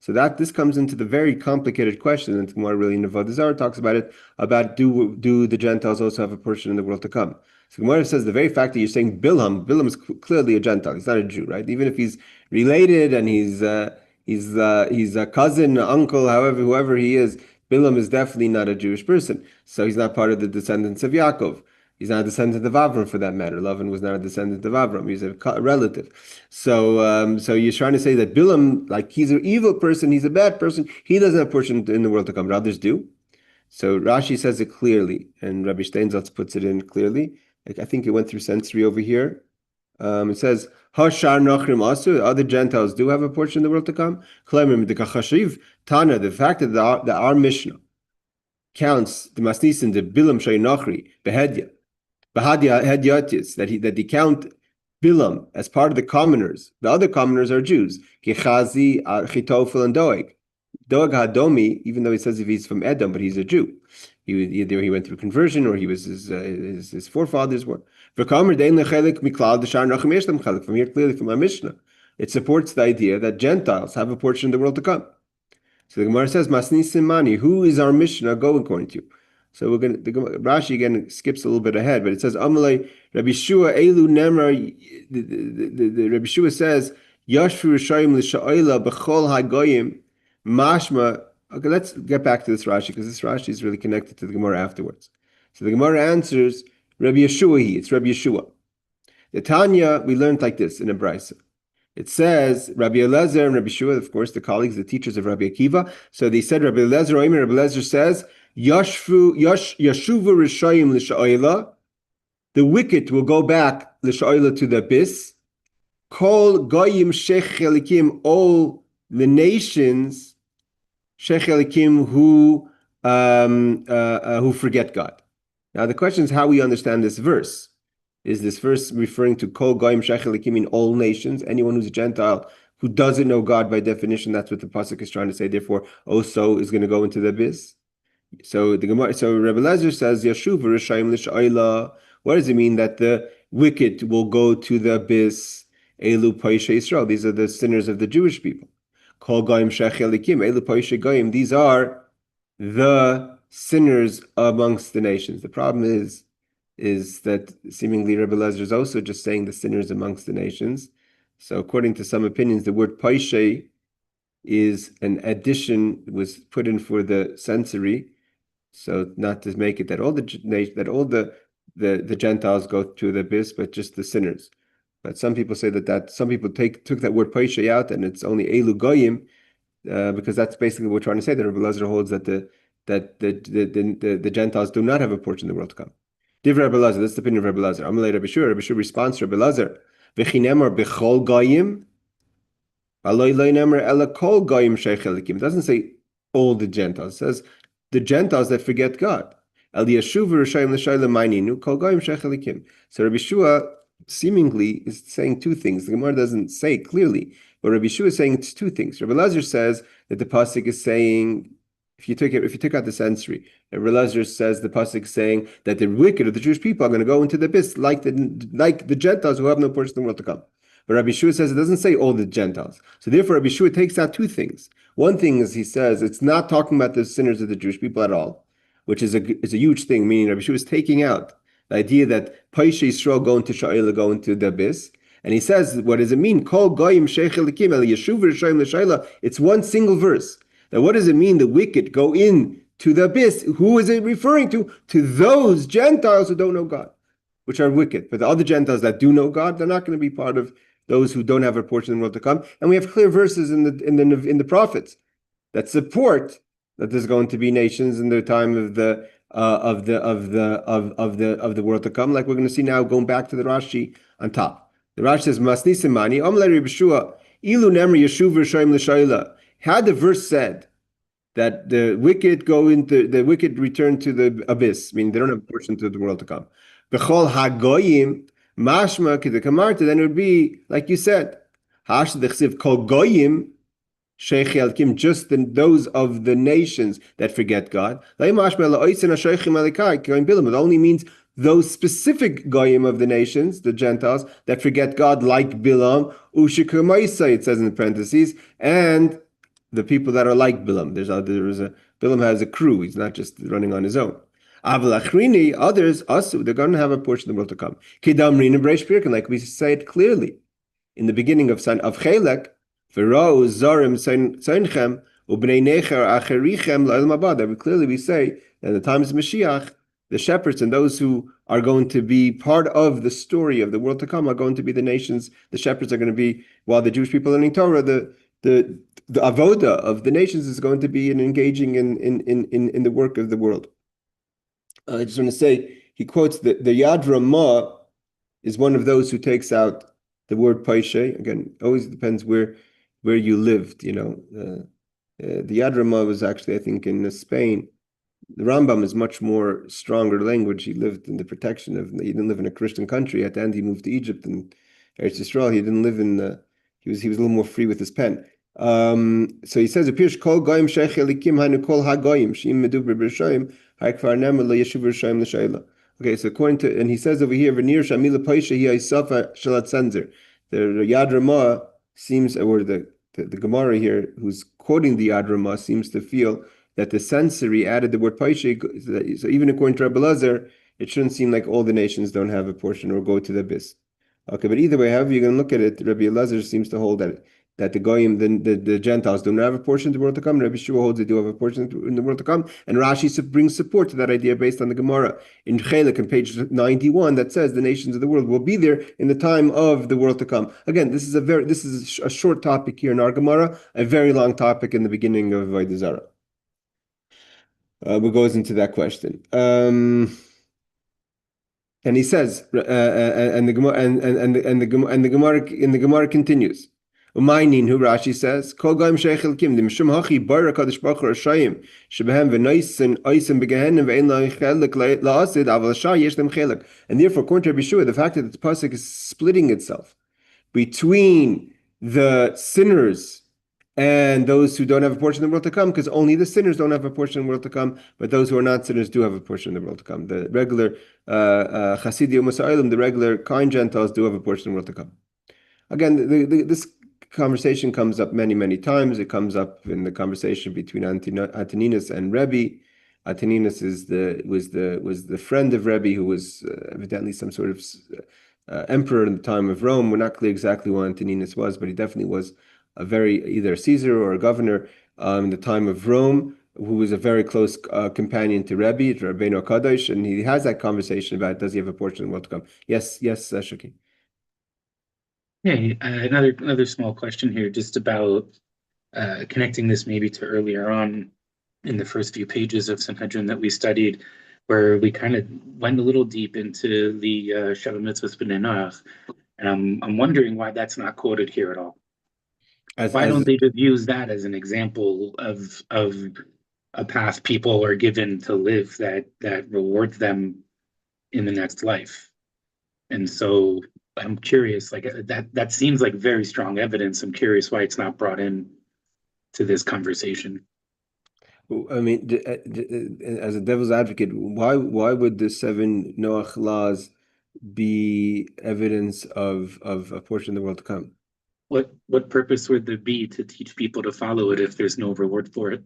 So this comes into the very complicated question, and the Gemara really in Avodah Zarah talks about it, about do the Gentiles also have a portion in the world to come? So Gemara says the very fact that you're saying Bilam is clearly a Gentile. He's not a Jew, right? Even if he's related and he's a cousin, uncle, whoever he is, Bilam is definitely not a Jewish person. So he's not part of the descendants of Yaakov. He's not a descendant of Avram, for that matter. Lavan was not a descendant of Avram. He's a relative. So you're trying to say that Bilam, like, he's an evil person, he's a bad person, he doesn't have portion in the world to come, but others do. So Rashi says it clearly, and Rabbi Steinsaltz puts it in clearly. Like, I think it went through sensory over here. It says, Hashar Nachrim Asu, other Gentiles do have a portion in the world to come. Tana, the fact that our Mishnah counts the Masnisin, the Bilam Shay Nachri, Behedya, that they count Bilam as part of the commoners. The other commoners are Jews. Gechazi, Chitofel, and Doeg. Doeg Hadomi, even though he says if he's from Edom, but he's a Jew. Either he went through conversion, or he was his forefathers were. From here, clearly from our Mishnah, it supports the idea that Gentiles have a portion in the world to come. So the Gemara says, Masni Simani, who is our Mishnah going according to? So we're going to, Rashi again skips a little bit ahead, but it says, Amalei, Rabbi Shua, Elu Nemra, the Rabbi Shua says, Yashfu Rishayim L'Sha'oila B'chol HaGoyim, Mashma. Okay, let's get back to this Rashi, because this Rashi is really connected to the Gemara afterwards. So the Gemara answers, Rabbi Yeshua, it's Rabbi Yeshua. The Tanya, we learned like this in a Brisa. It says Rabbi Elazar and Rabbi Shua, of course, the colleagues, the teachers of Rabbi Akiva. So they said Rabbi Elazar, Rabbi Elazar says, Yashuvu Rishayim L'Sha'oila. The wicked will go back L'Sha'oila to the abyss. Kol Goyim Shech Chelikim, all the nations Shech Chelikim who forget God. Now the question is how we understand this verse. Is this verse referring to Kol Goyim Shech Chelikim in all nations? Anyone who's a Gentile who doesn't know God by definition, that's what the pasuk is trying to say. Therefore, also is going to go into the abyss. So the Gemara, so Rabbi Elazar says Yashuv Rishayim L'Sha'oila. What does it mean that the wicked will go to the abyss? Elu Paisha Yisrael. These are the sinners of the Jewish people. Kol Goyim Shech Chelikim. Elu Paisha Goyim. These are the sinners amongst the nations. The problem is that seemingly Rabbi Elazar is also just saying the sinners amongst the nations. So according to some opinions, the word Paisha is an addition, was put in for the sensory, so not to make it that all the Gentiles go to the abyss, but just the sinners. But some people say that some people took that word Paisha out, and it's only Elu Goyim, because that's basically what we're trying to say. That Rabbi Elazar holds that the Gentiles do not have a portion in the world to come. Divrei Rabbi Elazar, that's the opinion of Rabbi Elazar. Amalei Rabbi Shua, Rabbi Shua responds to Rabbi Elazar, V'chinemar b'chol Goyim, Aloi lo nemer ela kol Goyim Shech Chelikim. It doesn't say all the Gentiles. It says the Gentiles that forget God. El Yashuv Rishayim L'Sha'oila Ma'ininu Kol Goyim Shech Chelikim. So Rabbi Shua seemingly is saying two things. The Gemara doesn't say it clearly, but Rabbi Shua is saying it's two things. Rabbi Elazar says that the pasuk is saying, if you took out the sensory, Rabbi Elazar says the pasuk is saying that the wicked of the Jewish people are going to go into the abyss like the Gentiles who have no portion in the world to come. But Rabbi Shua says it doesn't say all the Gentiles. So therefore, Rabbi Shua takes out two things. One thing is he says it's not talking about the sinners of the Jewish people at all, which is a huge thing, meaning Rabbi Shua is taking out the idea that Paisha Yisrael go into Sha'ila, go into the abyss. And he says, what does it mean? Kol Goyim Shech Chelikim El Yashuv Rishayim L'Sha'ila. It's one single verse. Now what does it mean the wicked go in to the abyss? Who is it referring to? To those Gentiles who don't know God, which are wicked. But the other Gentiles that do know God, they're not going to be part of those who don't have a portion in the world to come. And we have clear verses in the prophets that support that there's going to be nations in the time of the world to come, like we're going to see now, going back to the Rashi on top. The Rashi says, Masni Simani, Amle Rabbi Shua, Ilu Nemer Yeshuv Rishayim L'Sha'oila. Had the verse said that the wicked return to the abyss, meaning they don't have a portion to the world to come. B'chol HaGoyim, Mashma Kidakamarta, then it would be like you said, Hash Dechsiv Kol Goyim Sheikh Elkim, just those of the nations that forget God. It only means those specific Goyim of the nations, the Gentiles, that forget God, like Bilaam, it says in the parentheses, and the people that are like Bilaam. Bilaam has a crew, he's not just running on his own. Others, they're going to have a portion of the world to come. Like we say it clearly in the beginning of Chelek, clearly we say that in the times of Mashiach, the shepherds and those who are going to be part of the story of the world to come are going to be the nations. The shepherds are going to be, while the Jewish people are learning Torah, the avoda of the nations is going to be in engaging in the work of the world. I just want to say, he quotes the Yad Ramah is one of those who takes out the word Paishe. Again, always depends where you lived, The Yad Ramah was actually, I think, in Spain. The Rambam is much more stronger language. He lived in the protection he didn't live in a Christian country. At the end, he moved to Egypt and Eretz Yisrael. He didn't live in, he was a little more free with his pen. So he says, appears kol goyim sheich elikim hainu kol hagoyim sheim medu b'rishayim ha'ikvar nemer lo yeshuv rishayim l'shayla. Okay, so according to, and he says over here, v'nir shamila paisha hi ha'isaf shalat senzer. The Yad Ramah seems, or the Gemara here, who's quoting the Yad Ramah, seems to feel that the sensory added the word Paishe. So even according to Rabbi Lazar, it shouldn't seem like all the nations don't have a portion or go to the abyss. Okay, but either way, however you're going to look at it, Rabbi Lazar seems to hold that the Goyim, the Gentiles, do not have a portion in the world to come. Rabbi Shua holds they do have a portion in the world to come. And Rashi brings support to that idea based on the Gemara in Chelek on page 91 that says the nations of the world will be there in the time of the world to come. Again, this is a short topic here in our Gemara, a very long topic in the beginning of Avodah Zarah. What goes into that question. And he says, and the Gemara continues. Umaynin, who Rashi says, Kol Goyim Sheichel Kim, the Mishum Hachi Bar Kadosh Baruch Hu Rashayim, Shebehem V'Noisen Oisen Begehenim Ve'en La'Chelek La'asid Aval Shah Yesh Them Chelek. And therefore, according to Rabbi Shua, the fact that the pasuk is splitting itself between the sinners and those who don't have a portion in the world to come, because only the sinners don't have a portion in the world to come, but those who are not sinners do have a portion in the world to come. The regular Chasidi Umasailim, the regular kind Gentiles, do have a portion in the world to come. Again, this conversation comes up many, many times. It comes up in the conversation between Antoninus and Rebbe. Antoninus was the friend of Rebbe, who was evidently some sort of emperor in the time of Rome. We're not clear exactly what Antoninus was, but he definitely was either a Caesar or a governor in the time of Rome, who was a very close companion to Rebbe, to Rabbeinu Kadosh, and he has that conversation about does he have a portion in the world to come? Yes, Shaki. Yeah, another small question here, just about connecting this maybe to earlier on in the first few pages of Sanhedrin that we studied, where we kind of went a little deep into the Shabbat Mitzvahs B'nai Noach, and I'm wondering why that's not quoted here at all. Why don't they just use that as an example of a path people are given to live that rewards them in the next life? And so I'm curious, like that seems like very strong evidence. I'm curious why it's not brought in to this conversation. I mean, as a devil's advocate, why would the 7 Noach laws be evidence of a portion of the world to come? What purpose would there be to teach people to follow it if there's no reward for it?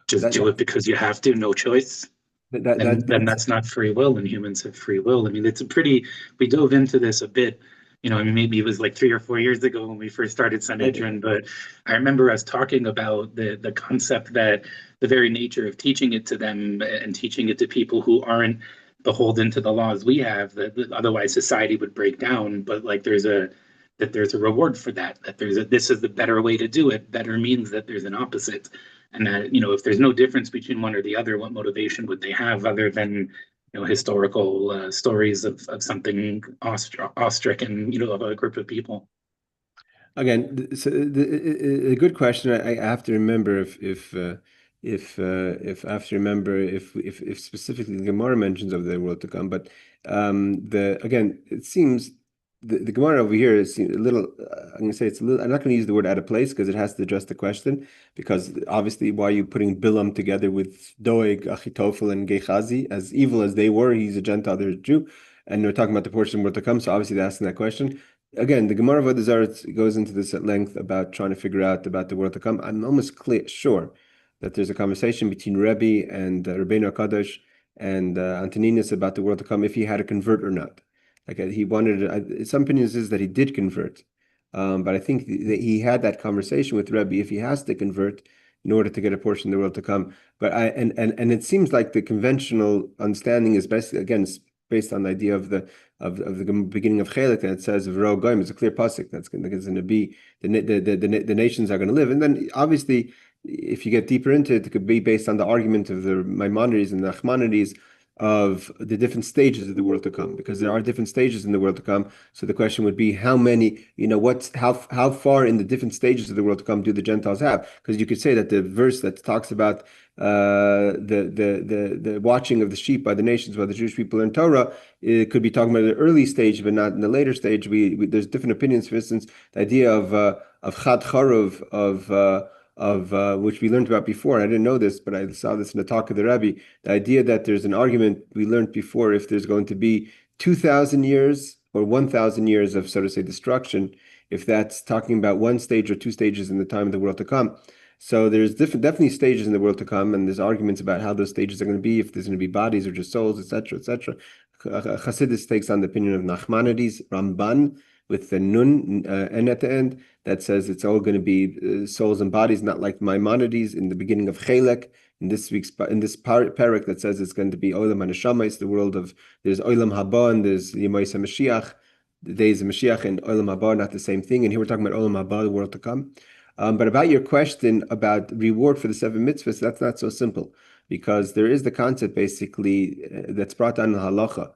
Just do it because you have to, no choice. Then that's not free will, and humans have free will. I mean, we dove into this a bit, I mean, maybe it was like 3 or 4 years ago when we first started Sanhedrin, but I remember us talking about the concept that the very nature of teaching it to them and teaching it to people who aren't beholden to the laws we have, that otherwise society would break down, but like there's a reward for that this is the better way to do it. Better means that there's an opposite. And that, if there's no difference between one or the other, what motivation would they have other than, historical stories of something awe-stricken, of a group of people? Again, a good question. I have to remember if I have to remember if specifically the Gemara mentions of the world to come. But again, it seems the Gemara over here is a little. I'm going to say it's a little. I'm not going to use the word out of place because it has to address the question. Because obviously, why are you putting Bilaam together with Doeg, Achitophel, and Gehazi? As evil as they were, he's a Gentile, they're a Jew, and they're talking about the portion of world to come. So obviously, they're asking that question. Again, the Gemara of Avodah Zarah goes into this at length about trying to figure out about the world to come. I'm almost sure that there's a conversation between Rebbe and Rabbeinu Kadosh and Antoninus about the world to come, if he had to convert or not. Like he wanted. Some opinions is that he did convert, but I think that he had that conversation with Rebbe if he has to convert in order to get a portion of the world to come. But and it seems like the conventional understanding is based on the idea of the beginning of Chelek, and it says V'ro Goyim. It's a clear pasuk that's going to be the nations are going to live, and then obviously if you get deeper into it, it could be based on the argument of the Maimonides and the Nachmanides of the different stages of the world to come, because there are different stages in the world to come. So the question would be how many, how far in the different stages of the world to come do the Gentiles have? Because you could say that the verse that talks about the watching of the sheep by the nations, by the Jewish people in Torah, it could be talking about the early stage, but not in the later stage. There's different opinions. For instance, the idea of Chad Charov, of which we learned about before. I didn't know this, but I saw this in the talk of the Rebbe. The idea that there's an argument we learned before if there's going to be 2,000 years or 1,000 years of, so to say, destruction, if that's talking about one stage or two stages in the time of the world to come. So there's definitely stages in the world to come, and there's arguments about how those stages are going to be, if there's going to be bodies or just souls, etc., etc. Chassidus takes on the opinion of Nachmanides, Ramban, with the nun n at the end, that says it's all going to be souls and bodies, not like Maimonides in the beginning of Chelek. In this Perek that says it's going to be Olam HaNeshama, it's the world of, there's Olam Haba and there's Yemais HaMashiach, the days of Mashiach, and Olam Haba are not the same thing. And here we're talking about Olam Haba, the world to come. But about your question about reward for the 7 mitzvahs, that's not so simple, because there is the concept basically that's brought down in halacha,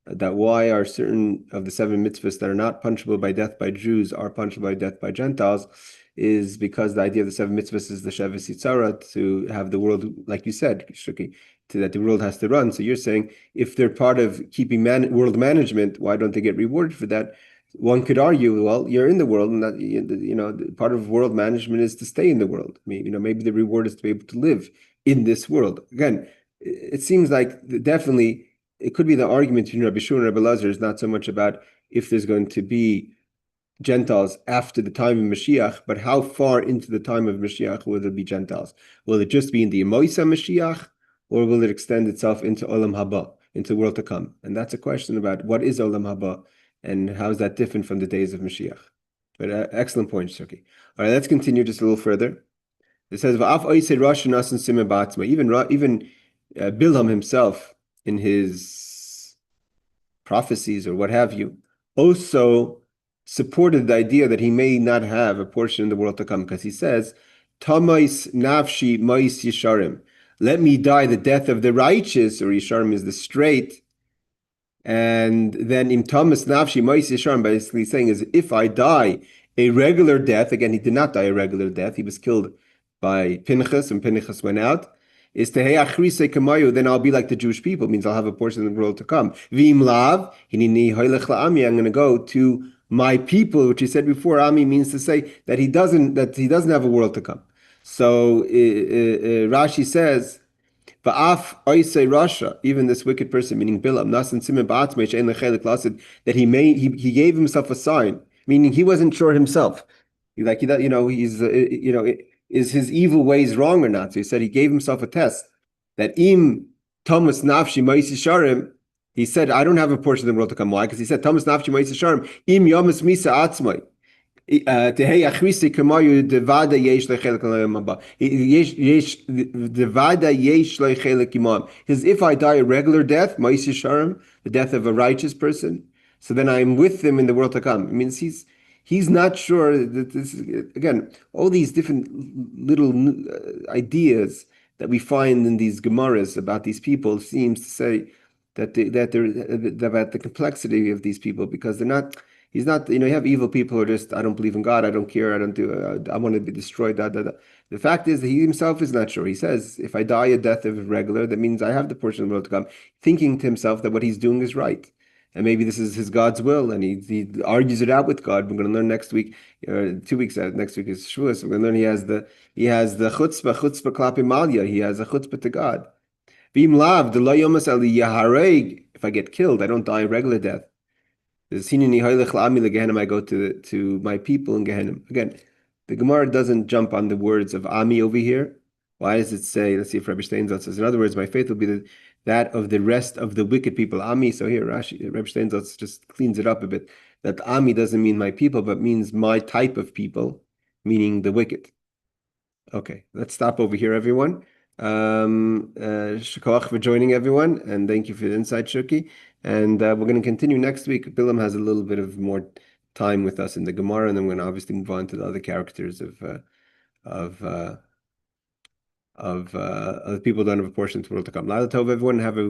that why are certain of the 7 mitzvahs that are not punishable by death by Jews are punishable by death by Gentiles, is because the idea of the 7 mitzvahs is the Shevis Yitzhara, to have the world, like you said, Shuki, that the world has to run. So you're saying if they're part of keeping world management, why don't they get rewarded for that? One could argue, well, you're in the world, and that, part of world management is to stay in the world. I mean, maybe the reward is to be able to live in this world. Again, it seems like definitely it could be the argument between Rabbi Shua and Rabbi Lazar is not so much about if there's going to be Gentiles after the time of Mashiach, but how far into the time of Mashiach will there be Gentiles? Will it just be in the Emoisa Mashiach, or will it extend itself into Olam Haba, into the world to come? And that's a question about what is Olam Haba, and how is that different from the days of Mashiach? But excellent point, Shuki. All right, let's continue just a little further. It says, even Bilaam himself, in his prophecies or what have you, also supported the idea that he may not have a portion in the world to come, because he says, Tamais nafshi mais yisharim. Let me die the death of the righteous, or Yisharim is the straight. And then im Thomas nafshi mais yisharim, basically saying is, if I die a regular death, again, he did not die a regular death, he was killed by Pinchas, and Pinchas went out, is tehei achrise kamayu, then I'll be like the Jewish people, means I'll have a portion of the world to come. V'im lav, hinini hoylech la'ami, I'm going to go to my people, which he said before. Ami means to say that he doesn't have a world to come. So Rashi says, Va'af oisei Rasha, even this wicked person, meaning Bilaam, nasan simen ba'atzmei she'en lechelek lasid, that he gave himself a sign, meaning he wasn't sure himself. Is his evil ways wrong or not? So he said he gave himself a test that im Thomas nafshi ma'is yisharim. He said, I don't have a portion of the world to come. Why? Because he said, Thomas nafshi ma'is yisharim im yomas misa atzmai. There's a if I die a regular death, the death of a righteous person, so then I'm with them in the world to come. It means he's not sure that this is, again, all these different little ideas that we find in these Gemaras about these people seems to say that they're about the complexity of these people, because they're not. He's not, you have evil people who are just, I don't believe in God, I don't care, I want to be destroyed. The fact is that he himself is not sure. He says, if I die a death of regular, that means I have the portion of the world to come, thinking to himself that what he's doing is right. And maybe this is his God's will, and he argues it out with God. We're going to learn next week, 2 weeks out. Next week is Shavuos. We're going to learn he has the chutzpah klapi malya. He has a chutzpah to God. V'im lav de lo yomas ali yahareg. If I get killed, I don't die a regular death. I go to my people in Gehenna. Again, the Gemara doesn't jump on the words of Ami over here. Why does it say, let's see if Rabbi Steinsaltz says, in other words, my faith will be that of the rest of the wicked people. Ami, so here Rabbi Steinsaltz just cleans it up a bit. That Ami doesn't mean my people, but means my type of people, meaning the wicked. Okay, let's stop over here, everyone. Shkoach for joining, everyone, and thank you for the insight, Shuki. And we're going to continue next week. Bilaam has a little bit of more time with us in the Gemara, and then we're going to obviously move on to the other characters of other people who don't have a portion to the world to come. La'ila Tov, everyone. Have a